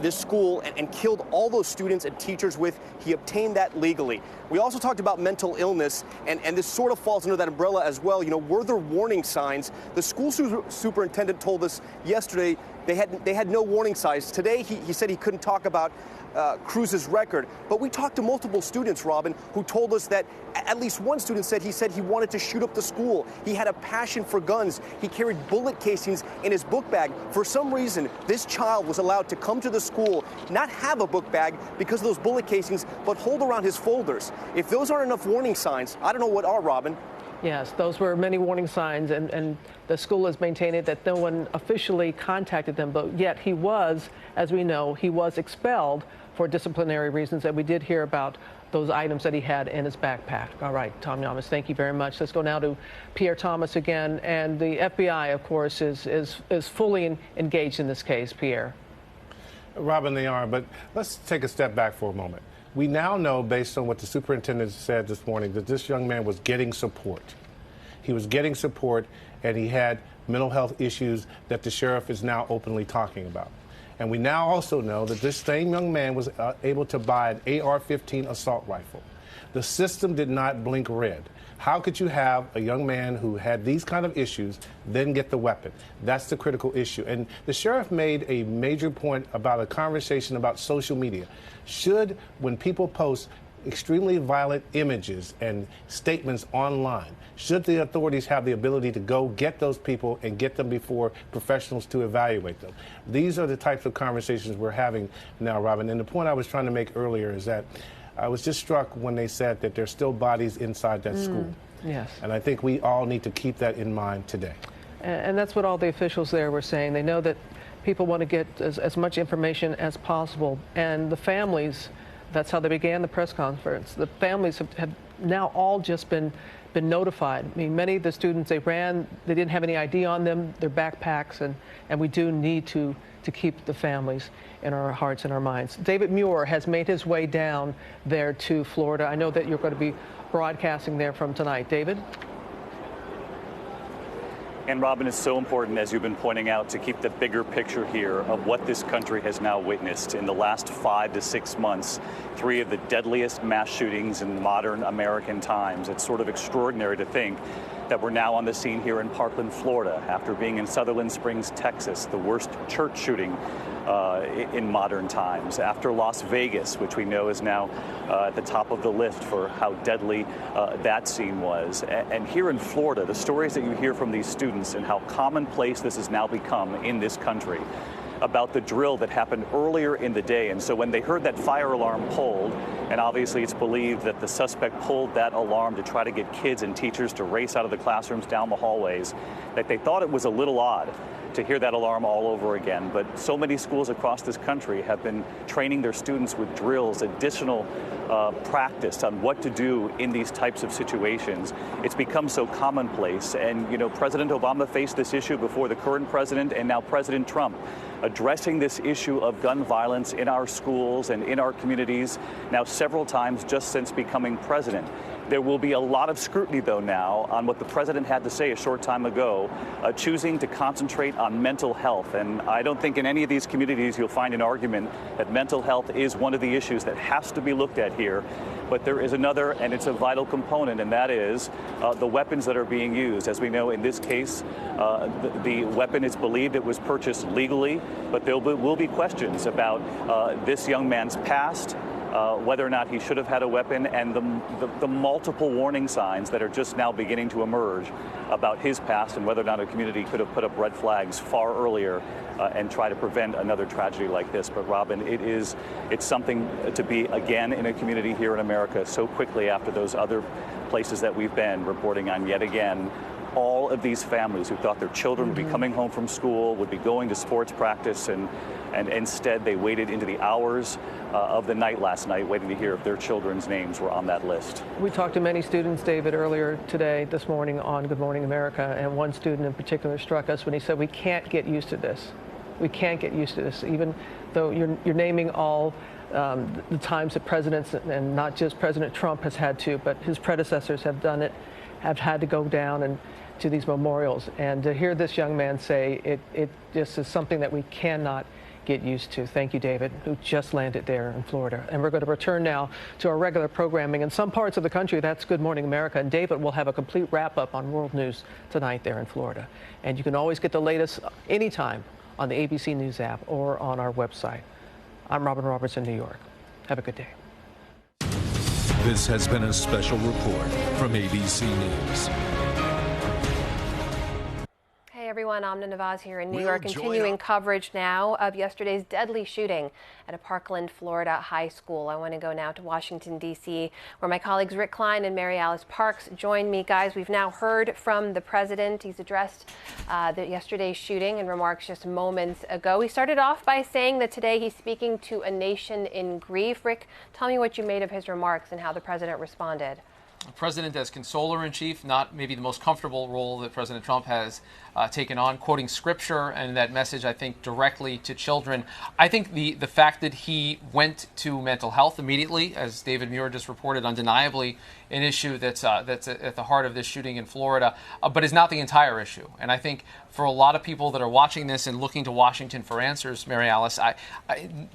school and killed all those students and teachers with. He obtained that legally. We also talked about mental illness, and this sort of falls under that umbrella as well. You know, were there warning signs? The school superintendent told us yesterday they had no warning signs. Today he said he couldn't talk about Cruz's record, but we talked to multiple students, Robin, who told us that at least one student said he wanted to shoot up the school. He had a passion for guns. He carried bullet casings in his book bag. For some reason, this child was allowed to come to the school, not have a book bag because of those bullet casings, but hold around his folders. If those aren't enough warning signs, I don't know what are, Robin. Yes, those were many warning signs, and the school has maintained that no one officially contacted them, but yet he was, as we know, he was expelled for disciplinary reasons, and we did hear about those items that he had in his backpack. All right, Tom Yamas, thank you very much. Let's go now to Pierre Thomas again, and the FBI, of course, is fully engaged in this case. Pierre. Robin, they are, but let's take a step back for a moment. We now know, based on what the superintendent said this morning, that this young man was getting support. He was getting support, and he had mental health issues that the sheriff is now openly talking about. And we now also know that this same young man was able to buy an AR-15 assault rifle. The system did not blink red. How could you have a young man who had these kind of issues then get the weapon? That's the critical issue. And the sheriff made a major point about a conversation about social media. Should, when people post extremely violent images and statements online, should the authorities have the ability to go get those people and get them before professionals to evaluate them? These are the types of conversations we're having now, Robin. And the point I was trying to make earlier is that I was just struck when they said that there's still bodies inside that school. Yes. And I think we all need to keep that in mind today. And that's what all the officials there were saying. They know that people want to get as much information as possible. And the families, that's how they began the press conference. The families have now all just been notified. I mean, many of the students, they didn't have any ID on them, their backpacks, and we do need to keep the families in our hearts and our minds. David Muir has made his way down there to Florida. I know that you're going to be broadcasting there from tonight. David? And Robin, it's so important, as you've been pointing out, to keep the bigger picture here of what this country has now witnessed in the last 5 to 6 months. 3 of the deadliest mass shootings in modern American times. It's sort of extraordinary to think that we're now on the scene here in Parkland, Florida, after being in Sutherland Springs, Texas, the worst church shooting in modern times, after Las Vegas, which we know is now at the top of the list for how deadly that scene was. And here in Florida, the stories that you hear from these students and how commonplace this has now become in this country about the drill that happened earlier in the day. And so when they heard that fire alarm pulled, and obviously it's believed that the suspect pulled that alarm to try to get kids and teachers to race out of the classrooms down the hallways, that they thought it was a little odd to hear that alarm all over again. But so many schools across this country have been training their students with drills, additional practice on what to do in these types of situations. It's become so commonplace. And, you know, President Obama faced this issue before the current president, and now President Trump addressing this issue of gun violence in our schools and in our communities now several times just since becoming president. There will be a lot of scrutiny, though, now on what the president had to say a short time ago, choosing to concentrate on mental health. And I don't think in any of these communities you'll find an argument that mental health is one of the issues that has to be looked at here. But there is another, and it's a vital component, and that is the weapons that are being used. As we know, in this case, the weapon is believed it was purchased legally, but there will be questions about this young man's past, whether or not he should have had a weapon, and the multiple warning signs that are just now beginning to emerge about his past, and whether or not a community could have put up red flags far earlier and try to prevent another tragedy like this. But Robin, it's something to be again in a community here in America so quickly after those other places that we've been reporting on yet again. All of these families who thought their children would be coming home from school, would be going to sports practice, and instead they waited into the hours of the night last night waiting to hear if their children's names were on that list. We talked to many students, David, earlier this morning on Good Morning America, and one student in particular struck us when he said, we can't get used to this. We can't get used to this, even though you're naming all the times that presidents, and not just President Trump has had to, but his predecessors have done it, have had to go down and to these memorials. And to hear this young man say it just is something that we cannot get used to. Thank you, David, who just landed there in Florida. And we're going to return now to our regular programming. In some parts of the country, that's Good Morning America. And David will have a complete wrap-up on world news tonight there in Florida. And you can always get the latest anytime on the ABC News app or on our website. I'm Robin Roberts in New York. Have a good day. This has been a special report from ABC News. Hey everyone, Amna Nawaz here in New York, continuing coverage now of yesterday's deadly shooting at a Parkland, Florida high school. I want to go now to Washington, D.C., where my colleagues Rick Klein and Mary Alice Parks join me. Guys, we've now heard from the president. He's addressed yesterday's shooting and remarks just moments ago. He started off by saying that today he's speaking to a nation in grief. Rick, tell me what you made of his remarks and how the president responded. The president as consoler-in-chief, not maybe the most comfortable role that President Trump has taken on, quoting scripture and that message, I think, directly to children. I think the fact that he went to mental health immediately, as David Muir just reported, undeniably an issue that's at the heart of this shooting in Florida, but is not the entire issue. And I think for a lot of people that are watching this and looking to Washington for answers, Mary Alice,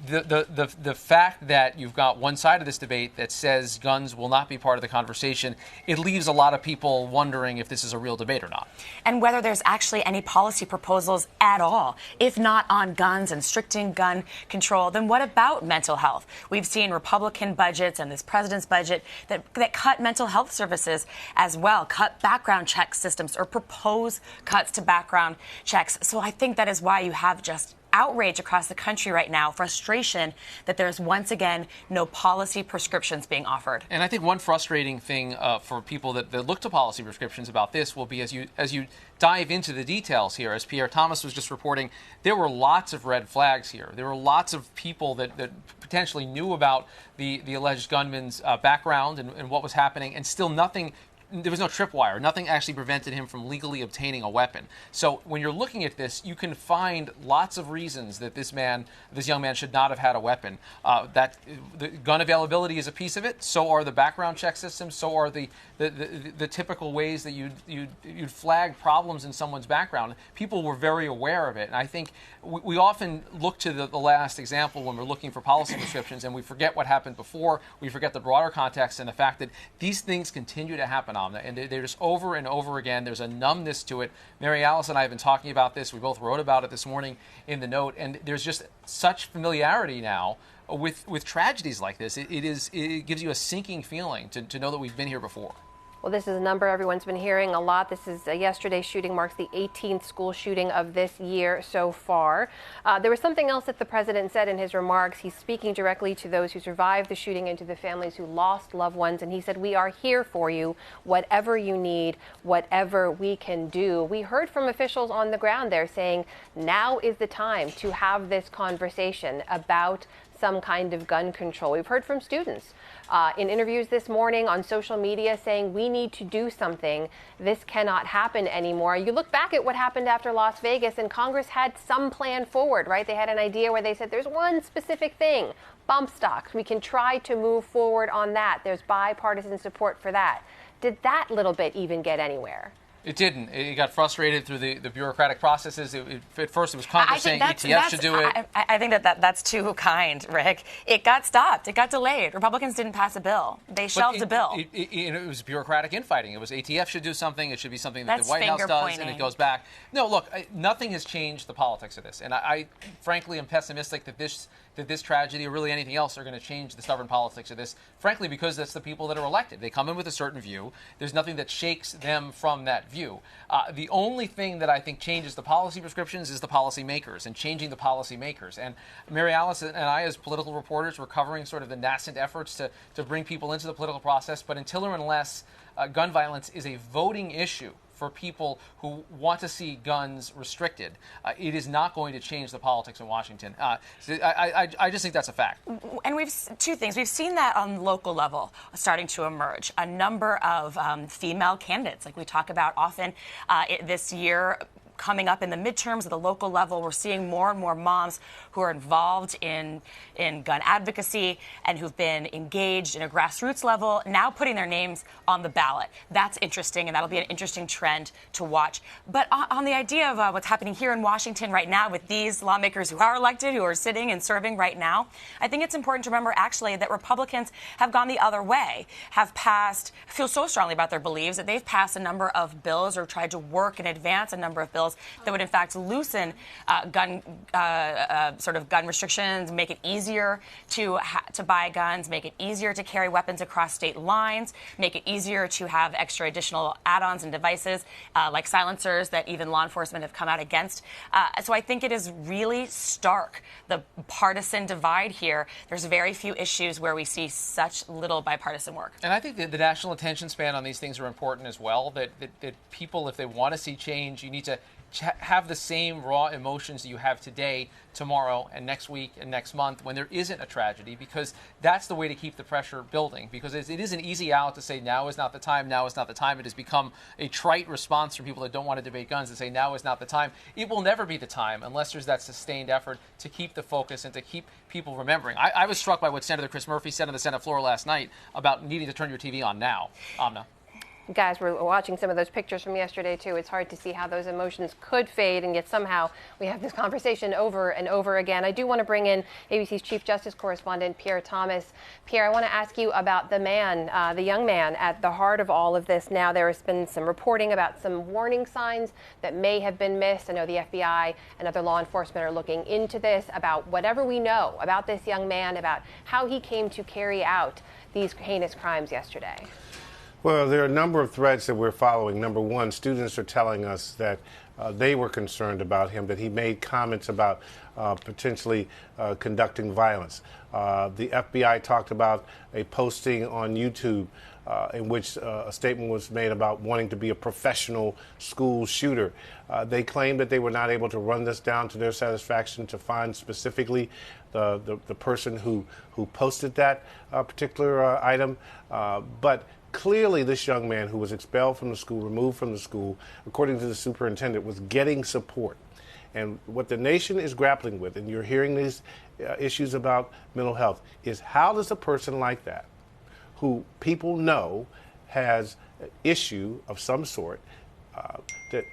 the fact that you've got one side of this debate that says guns will not be part of the conversation, it leaves a lot of people wondering if this is a real debate or not. And whether there's actually any policy proposals at all. If not on guns and restricting gun control, then what about mental health? We've seen Republican budgets and this president's budget that cut mental health services as well, cut background check systems or propose cuts to background checks. So I think that is why you have just outrage across the country right now, frustration that there's once again no policy prescriptions being offered. And I think one frustrating thing for people that look to policy prescriptions about this will be as you dive into the details here, as Pierre Thomas was just reporting, there were lots of red flags here. There were lots of people that potentially knew about the alleged gunman's background and what was happening, and still nothing there was no tripwire. Nothing actually prevented him from legally obtaining a weapon. So when you're looking at this, you can find lots of reasons that this young man should not have had a weapon. That the gun availability is a piece of it. So are the background check systems. So are the typical ways that you'd flag problems in someone's background. People were very aware of it, and I think we often look to the last example when we're looking for policy prescriptions, and we forget what happened before. We forget the broader context and the fact that these things continue to happen, Amna, and they're just over and over again. There's a numbness to it. Mary Alice and I have been talking about this. We both wrote about it this morning in the note, and there's just such familiarity now with tragedies like this. It gives you a sinking feeling to know that we've been here before. Well, this is a number everyone's been hearing a lot. This is yesterday's shooting marks the 18th school shooting of this year so far. There was something else that the president said in his remarks. He's speaking directly to those who survived the shooting and to the families who lost loved ones. And he said, "We are here for you, whatever you need, whatever we can do." We heard from officials on the ground there saying now is the time to have this conversation about some kind of gun control. We've heard from students in interviews this morning on social media saying we need to do something. This cannot happen anymore. You look back at what happened after Las Vegas, and Congress had some plan forward, right? They had an idea where they said there's one specific thing, bump stocks. We can try to move forward on that. There's bipartisan support for that. Did that little bit even get anywhere? It didn't. It got frustrated through the bureaucratic processes. At first, it was Congress saying ATF should do it. I think that's too kind, Rick. It got stopped. It got delayed. Republicans didn't pass a bill. They shelved a bill. It was bureaucratic infighting. It was ATF should do something. It should be something that the White House does, and it goes back. No, look, nothing has changed the politics of this. And I frankly am pessimistic that this tragedy or really anything else are going to change the stubborn politics of this, frankly, because that's the people that are elected. They come in with a certain view. There's nothing that shakes them from that view. The only thing that I think changes the policy prescriptions is the policy makers and changing the policy makers. And Mary Alice and I, as political reporters, were covering sort of the nascent efforts to bring people into the political process. But until or unless gun violence is a voting issue for people who want to see guns restricted, it is not going to change the politics in Washington. I just think that's a fact. And two things. We've seen that on local level starting to emerge. A number of female candidates, like we talk about often this year, coming up in the midterms at the local level. We're seeing more and more moms who are involved in gun advocacy and who've been engaged in a grassroots level, now putting their names on the ballot. That's interesting, and that'll be an interesting trend to watch. But on the idea of what's happening here in Washington right now with these lawmakers who are elected, who are sitting and serving right now, I think it's important to remember actually that Republicans have gone the other way, have passed, feel so strongly about their beliefs that they've passed a number of bills or tried to work and advance a number of bills that would in fact loosen gun restrictions, make it easier to buy guns, make it easier to carry weapons across state lines, make it easier to have extra additional add-ons and devices like silencers that even law enforcement have come out against. So I think it is really stark, the partisan divide here. There's very few issues where we see such little bipartisan work. And I think that the national attention span on these things are important as well, that people, if they want to see change, you need to have the same raw emotions that you have today, tomorrow, and next week, and next month when there isn't a tragedy, because that's the way to keep the pressure building. Because it is an easy out to say now is not the time, now is not the time. It has become a trite response from people that don't want to debate guns to say now is not the time. It will never be the time unless there's that sustained effort to keep the focus and to keep people remembering. I was struck by what Senator Chris Murphy said on the Senate floor last night about needing to turn your TV on now. Amna. Guys, we're watching some of those pictures from yesterday, too. It's hard to see how those emotions could fade, and yet somehow we have this conversation over and over again. I do want to bring in ABC's Chief Justice Correspondent, Pierre Thomas. Pierre, I want to ask you about the man, the young man at the heart of all of this. Now, there has been some reporting about some warning signs that may have been missed. I know the FBI and other law enforcement are looking into this, about whatever we know about this young man, about how he came to carry out these heinous crimes yesterday. Well, there are a number of threads that we're following. Number one, students are telling us that they were concerned about him, that he made comments about potentially conducting violence. The FBI talked about a posting on YouTube in which a statement was made about wanting to be a professional school shooter. They claimed that they were not able to run this down to their satisfaction to find specifically the person who posted that particular item. But Clearly, this young man who was expelled from the school, removed from the school, according to the superintendent, was getting support. And what the nation is grappling with, and you're hearing these issues about mental health, is how does a person like that, who people know has an issue of some sort,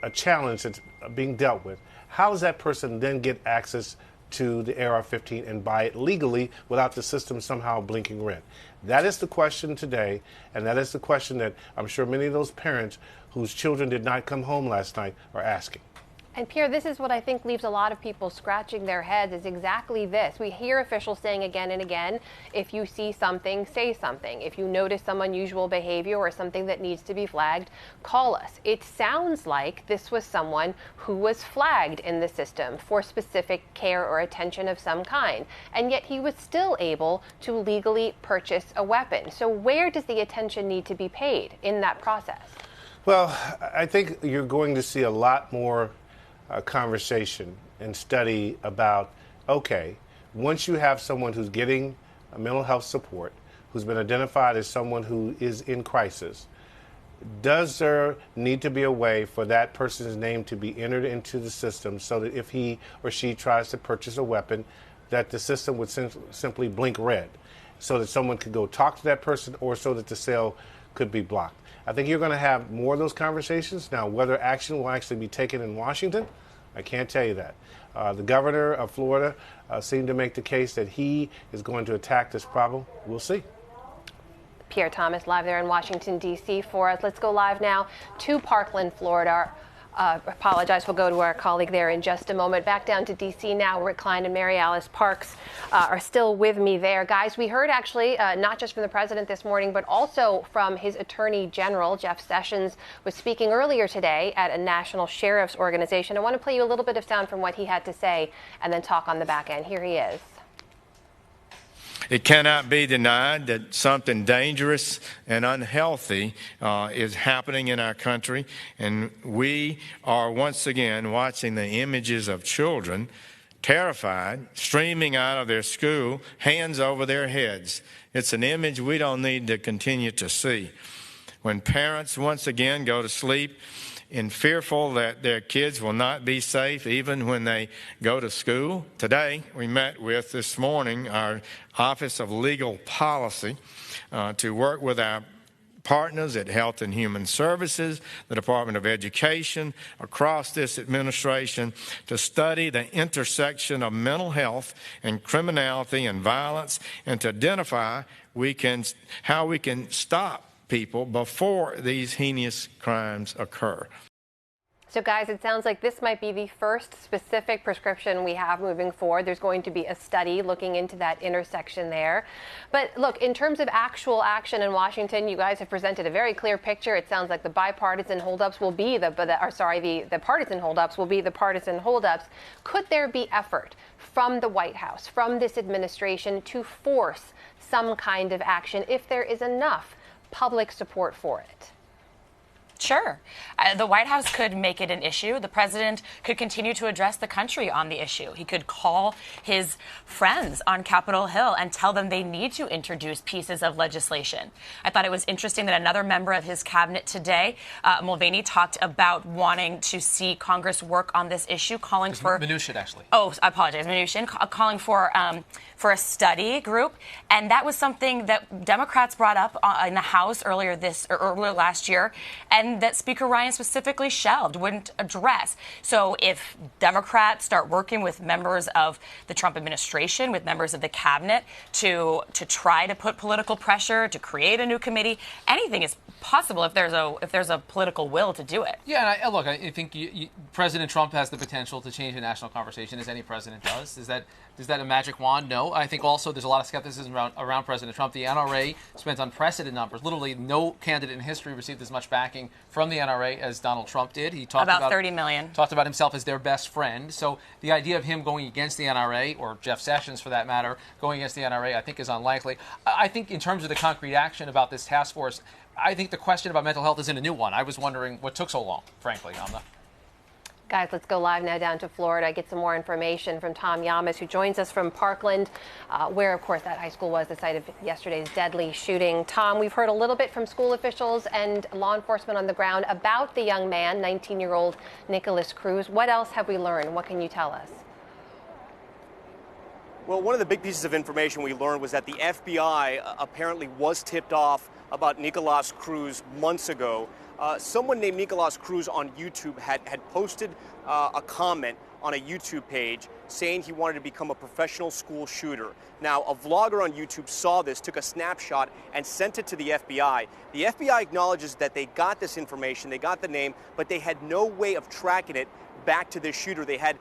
a challenge that's being dealt with, how does that person then get access to the AR-15 and buy it legally without the system somehow blinking red? That is the question today, and that is the question that I'm sure many of those parents whose children did not come home last night are asking. And Pierre, this is what I think leaves a lot of people scratching their heads, is exactly this. We hear officials saying again and again, if you see something, say something. If you notice some unusual behavior or something that needs to be flagged, call us. It sounds like this was someone who was flagged in the system for specific care or attention of some kind, and yet he was still able to legally purchase a weapon. So where does the attention need to be paid in that process? Well, I think you're going to see a lot more conversation and study about, okay, once you have someone who's getting mental health support, who's been identified as someone who is in crisis, does there need to be a way for that person's name to be entered into the system so that if he or she tries to purchase a weapon, that the system would simply blink red so that someone could go talk to that person or so that the sale could be blocked? I think you're going to have more of those conversations. Now, whether action will actually be taken in Washington, I can't tell you that. The governor of Florida seemed to make the case that he is going to attack this problem. We'll see. Pierre Thomas live there in Washington, D.C. for us. Let's go live now to Parkland, Florida. Apologize, we'll go to our colleague there in just a moment. Back down to D.C. now. Rick Klein and Mary Alice Parks are still with me there. Guys, we heard actually not just from the president this morning, but also from his attorney general. Jeff Sessions was speaking earlier today at a national sheriff's organization. I want to play you a little bit of sound from what he had to say and then talk on the back end. Here he is. It cannot be denied that something dangerous and unhealthy is happening in our country, and we are once again watching the images of children terrified, streaming out of their school, hands over their heads. It's an image we don't need to continue to see. When parents once again go to sleep and fearful that their kids will not be safe even when they go to school. Today, we met with, this morning, our Office of Legal Policy to work with our partners at Health and Human Services, the Department of Education, across this administration, to study the intersection of mental health and criminality and violence, and to identify how we can stop people before these heinous crimes occur. So guys, it sounds like this might be the first specific prescription we have moving forward. There's going to be a study looking into that intersection there. But look, in terms of actual action in Washington, you guys have presented a very clear picture. It sounds like the bipartisan holdups will be the partisan holdups will be the partisan holdups. Could there be effort from the White House, from this administration, to force some kind of action if there is enough public support for it? Sure. The White House could make it an issue. The president could continue to address the country on the issue. He could call his friends on Capitol Hill and tell them they need to introduce pieces of legislation. I thought it was interesting that another member of his cabinet today, Mulvaney, talked about wanting to see Congress work on this issue, calling for Mnuchin, actually. Oh, I apologize, Mnuchin, calling for a study group, and that was something that Democrats brought up in the House earlier last year, and that Speaker Ryan specifically shelved, wouldn't address. So if Democrats start working with members of the Trump administration, with members of the cabinet to try to put political pressure, to create a new committee, anything is possible if there's a political will to do it. Yeah, and look, I think President Trump has the potential to change the national conversation, as any president does. Is that a magic wand? No. I think also there's a lot of skepticism around President Trump. The NRA spent unprecedented numbers. Literally no candidate in history received as much backing from the NRA as Donald Trump did. He talked about 30 million. Talked about himself as their best friend. So the idea of him going against the NRA, or Jeff Sessions for that matter, going against the NRA, I think is unlikely. I think in terms of the concrete action about this task force, I think the question about mental health isn't a new one. I was wondering what took so long, frankly, Amna. Guys, let's go live now down to Florida, get some more information from Tom Yamas, who joins us from Parkland, where, of course, that high school was the site of yesterday's deadly shooting. Tom, we've heard a little bit from school officials and law enforcement on the ground about the young man, 19-year-old Nikolaus Cruz. What else have we learned? What can you tell us? Well, one of the big pieces of information we learned was that the FBI apparently was tipped off about Nikolaus Cruz months ago. Someone named Nikolaus Cruz on YouTube had posted a comment on a YouTube page saying he wanted to become a professional school shooter. Now, a vlogger on YouTube saw this, took a snapshot, and sent it to the FBI. The FBI acknowledges that they got this information, they got the name, but they had no way of tracking it back to this shooter. They had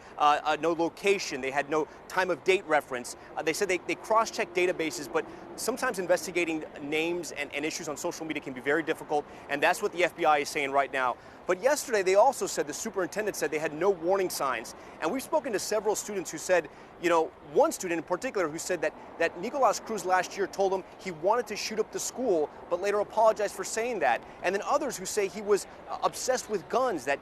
no location, they had no time of date reference. They said they cross-checked databases, but sometimes investigating names and issues on social media can be very difficult, and that's what the FBI is saying right now. But yesterday they also said, the superintendent said they had no warning signs. And we've spoken to several students who said, you know, one student in particular who said that Nikolaus Cruz last year told him he wanted to shoot up the school, but later apologized for saying that. And then others who say he was obsessed with guns, that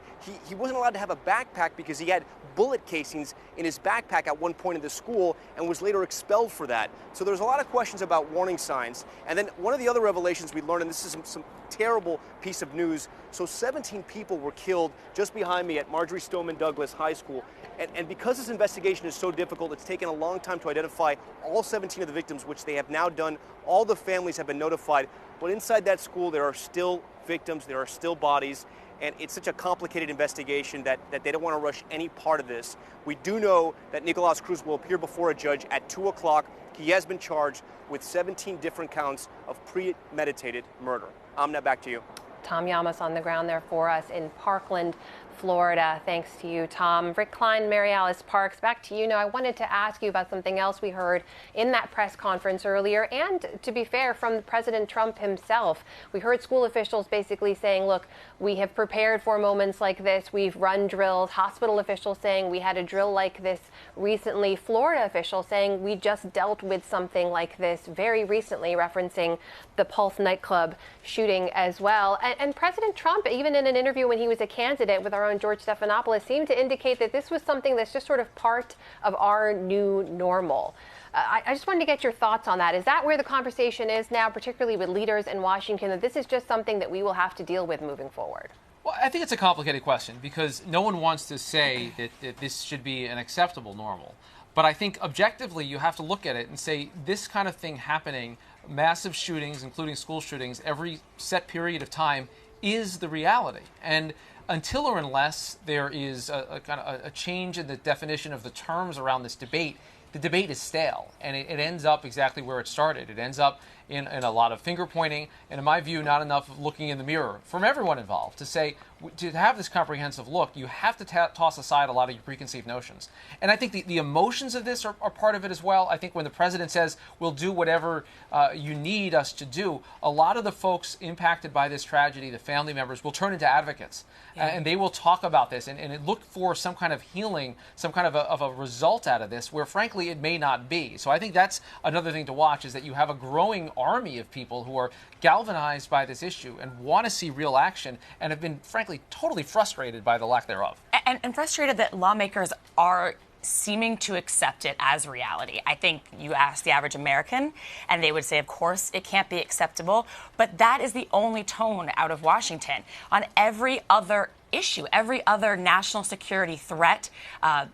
he wasn't allowed to have a backpack because he had bullet casings in his backpack at one point in the school and was later expelled for that. So there's a lot of questions about warning signs. And then one of the other revelations we learned, and this is some terrible piece of news, so 17 people were killed just behind me at Marjorie Stoneman Douglas High School. And because this investigation is so difficult, it's taken a long time to identify all 17 of the victims, which they have now done. All the families have been notified. But inside that school, there are still victims, there are still bodies. And it's such a complicated investigation that they don't want to rush any part of this. We do know that Nikolaus Cruz will appear before a judge at 2 o'clock. He has been charged with 17 different counts of premeditated murder. Amna, back to you. Tom Yamas on the ground there for us in Parkland, Florida. Thanks to you, Tom. Rick Klein, Mary Alice Parks, back to you. Now, I wanted to ask you about something else we heard in that press conference earlier, and to be fair, from President Trump himself. We heard school officials basically saying, look, we have prepared for moments like this. We've run drills. Hospital officials saying we had a drill like this recently. Florida officials saying we just dealt with something like this very recently, referencing the Pulse nightclub shooting as well. And President Trump, even in an interview when he was a candidate with our own George Stephanopoulos, seemed to indicate that this was something that's just sort of part of our new normal. I just wanted to get your thoughts on that. Is that where the conversation is now, particularly with leaders in Washington, that this is just something that we will have to deal with moving forward? Well, I think it's a complicated question because no one wants to say that this should be an acceptable normal. But I think objectively you have to look at it and say this kind of thing happening, massive shootings, including school shootings, every set period of time is the reality. And until or unless there is a kind of a change in the definition of the terms around this debate, the debate is stale, and it ends up exactly where it started. It ends up in a lot of finger pointing, and in my view, not enough looking in the mirror from everyone involved to say, to have this comprehensive look, you have to toss aside a lot of your preconceived notions. And I think the emotions of this are part of it as well. I think when the president says, we'll do whatever you need us to do, a lot of the folks impacted by this tragedy, the family members, will turn into advocates. And they will talk about this and look for some kind of healing, some kind of a result out of this, where frankly it may not be. So I think that's another thing to watch, is that you have a growing army of people who are galvanized by this issue and want to see real action and have been frankly totally frustrated by the lack thereof. And frustrated that lawmakers are seeming to accept it as reality. I think you ask the average American and they would say, of course, it can't be acceptable. But that is the only tone out of Washington. On every other issue, every other national security threat,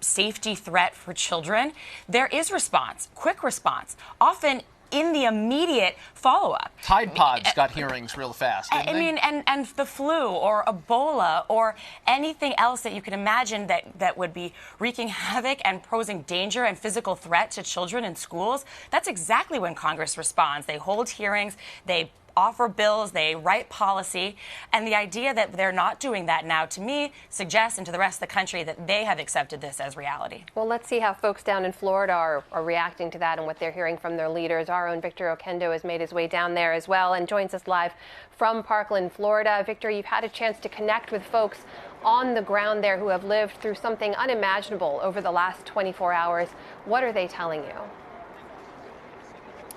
safety threat for children, there is response, quick response, often in the immediate follow-up. Tide Pods got hearings real fast, didn't they? And the flu or Ebola or anything else that you can imagine that would be wreaking havoc and posing danger and physical threat to children in schools, that's exactly when Congress responds. They hold hearings, they offer bills, they write policy, and the idea that they're not doing that now, to me, suggests, and to the rest of the country, that they have accepted this as reality. Well, let's see how folks down in Florida are reacting to that and what they're hearing from their leaders. Our own Victor Oquendo has made his way down there as well and joins us live from Parkland, Florida. Victor, you've had a chance to connect with folks on the ground there who have lived through something unimaginable over the last 24 hours. What are they telling you?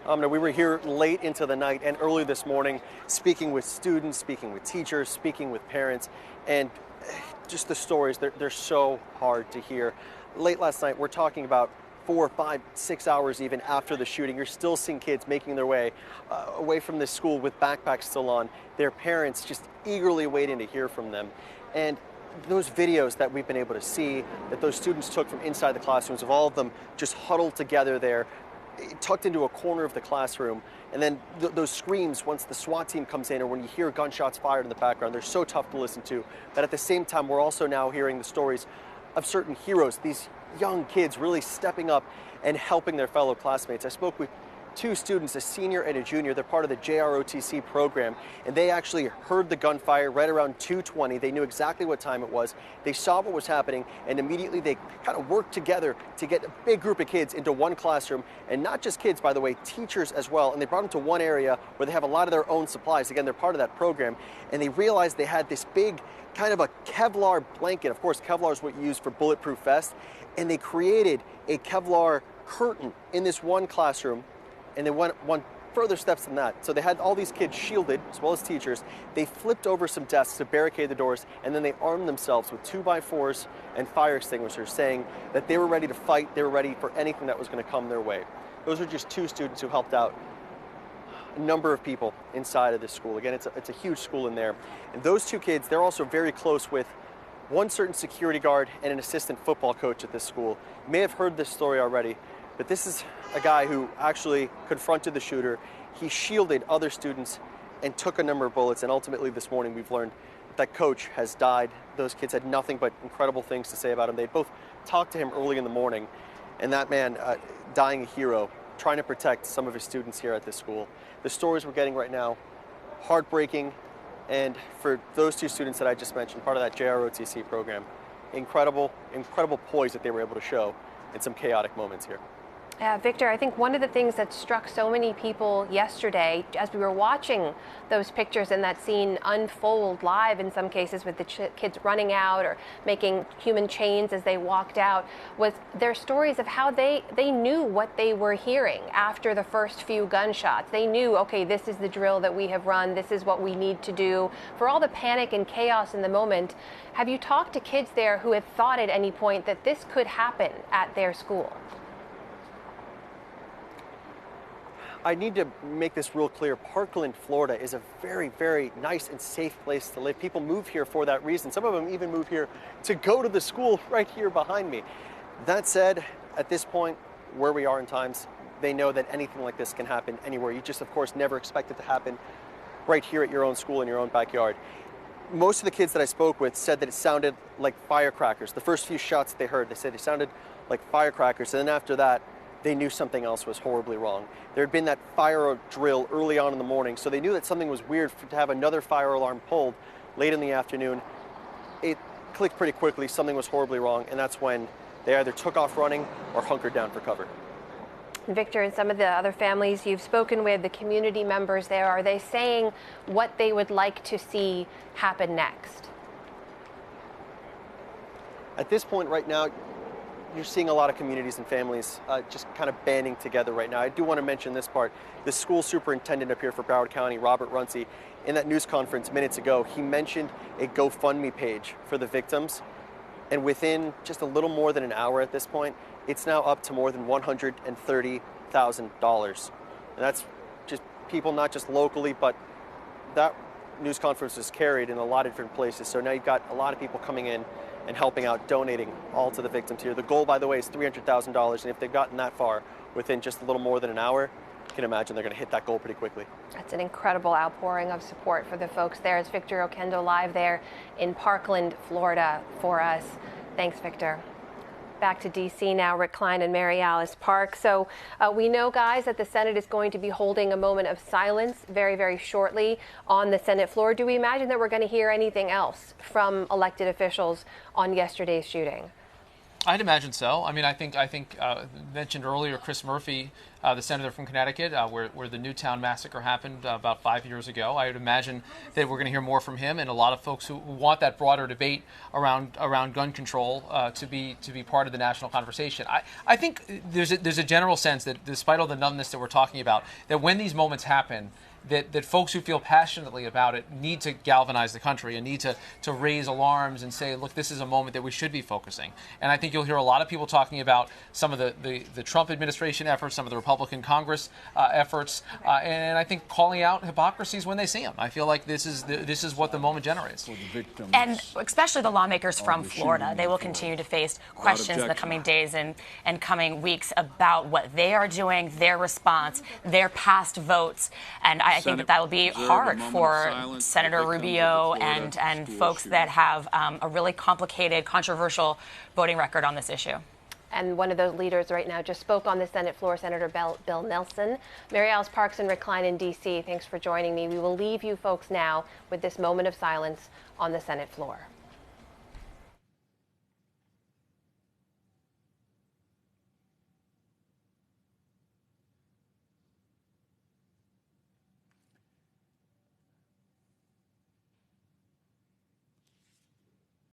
We were here late into the night and early this morning speaking with students, speaking with teachers, speaking with parents. And just the stories, they're so hard to hear. Late last night, we're talking about 4, 5, 6 hours even after the shooting. You're still seeing kids making their way away from this school with backpacks still on, their parents just eagerly waiting to hear from them. And those videos that we've been able to see that those students took from inside the classrooms of all of them just huddled together there, tucked into a corner of the classroom, and then those screams once the SWAT team comes in or when you hear gunshots fired in the background, they're so tough to listen to. But at the same time, we're also now hearing the stories of certain heroes, these young kids really stepping up and helping their fellow classmates. I spoke with 2 students, a senior and a junior. They're part of the JROTC program, and they actually heard the gunfire right around 2:20. They knew exactly what time it was. They saw what was happening, and immediately they kind of worked together to get a big group of kids into one classroom, and not just kids, by the way, teachers as well. And they brought them to one area where they have a lot of their own supplies. Again, they're part of that program, and they realized they had this big kind of a Kevlar blanket. Of course, Kevlar is what you use for bulletproof vests, and they created a Kevlar curtain in this one classroom. And they went one further steps than that. So they had all these kids shielded, as well as teachers. They flipped over some desks to barricade the doors, and then they armed themselves with 2x4s and fire extinguishers, saying that they were ready to fight, they were ready for anything that was going to come their way. Those are just 2 students who helped out a number of people inside of this school. Again, it's a huge school in there. And those 2 kids, they're also very close with one certain security guard and an assistant football coach at this school. You may have heard this story already, but this is a guy who actually confronted the shooter. He shielded other students and took a number of bullets, and ultimately this morning we've learned that coach has died. Those kids had nothing but incredible things to say about him. They both talked to him early in the morning, and that man dying a hero, trying to protect some of his students here at this school. The stories we're getting right now, heartbreaking, and for those 2 students that I just mentioned, part of that JROTC program, incredible poise that they were able to show in some chaotic moments here. Victor, I think one of the things that struck so many people yesterday as we were watching those pictures and that scene unfold live in some cases with the kids running out or making human chains as they walked out was their stories of how they knew what they were hearing after the first few gunshots. They knew, okay, this is the drill that we have run. This is what we need to do. For all the panic and chaos in the moment, have you talked to kids there who had thought at any point that this could happen at their school? I need to make this real clear. Parkland, Florida is a very, very nice and safe place to live. People move here for that reason. Some of them even move here to go to the school right here behind me. That said, at this point, where we are in times, they know that anything like this can happen anywhere. You just, of course, never expect it to happen right here at your own school in your own backyard. Most of the kids that I spoke with said that it sounded like firecrackers. The first few shots that they heard, they said it sounded like firecrackers. And then after that, they knew something else was horribly wrong. There had been that fire drill early on in the morning, so they knew that something was weird to have another fire alarm pulled late in the afternoon. It clicked pretty quickly, something was horribly wrong, and that's when they either took off running or hunkered down for cover. Victor, and some of the other families you've spoken with, the community members there, are they saying what they would like to see happen next? At this point right now, you're seeing a lot of communities and families just kind of banding together right now. I do want to mention this part. The school superintendent up here for Broward County, Robert Runcie, in that news conference minutes ago, he mentioned a GoFundMe page for the victims. And within just a little more than an hour at this point, it's now up to more than $130,000. And that's just people, not just locally, but that news conference is carried in a lot of different places. So now you've got a lot of people coming in and helping out, donating all to the victims here. The goal, by the way, is $300,000, and if they've gotten that far within just a little more than an hour, you can imagine they're going to hit that goal pretty quickly. That's an incredible outpouring of support for the folks there. It's Victor Oquendo live there in Parkland, Florida for us. Thanks, Victor. Back to D.C. now, Rick Klein and Mary Alice Park. So we know, guys, that the Senate is going to be holding a moment of silence very, very shortly on the Senate floor. Do we imagine that we're going to hear anything else from elected officials on yesterday's shooting? I'd imagine so. I mean, I think mentioned earlier, Chris Murphy the senator from Connecticut, where the Newtown massacre happened about 5 years ago. I would imagine that we're going to hear more from him and a lot of folks who want that broader debate around gun control to be part of the national conversation. I think there's a general sense that despite all the numbness that we're talking about, that when these moments happen, that folks who feel passionately about it need to galvanize the country and need to raise alarms and say, look, this is a moment that we should be focusing. And I think you'll hear a lot of people talking about some of the Trump administration efforts, some of the Republican Congress efforts, and I think calling out hypocrisies when they see them. I feel like this is what the moment generates. And especially the lawmakers from Florida, they will continue to face questions in the coming days and coming weeks about what they are doing, their response, their past votes. And I think that will be hard for Senator Rubio and folks that have a really complicated, controversial voting record on this issue. And one of those leaders right now just spoke on the Senate floor, Senator Bill Nelson. Mary Alice Parks and Rick Klein in D.C., thanks for joining me. We will leave you folks now with this moment of silence on the Senate floor.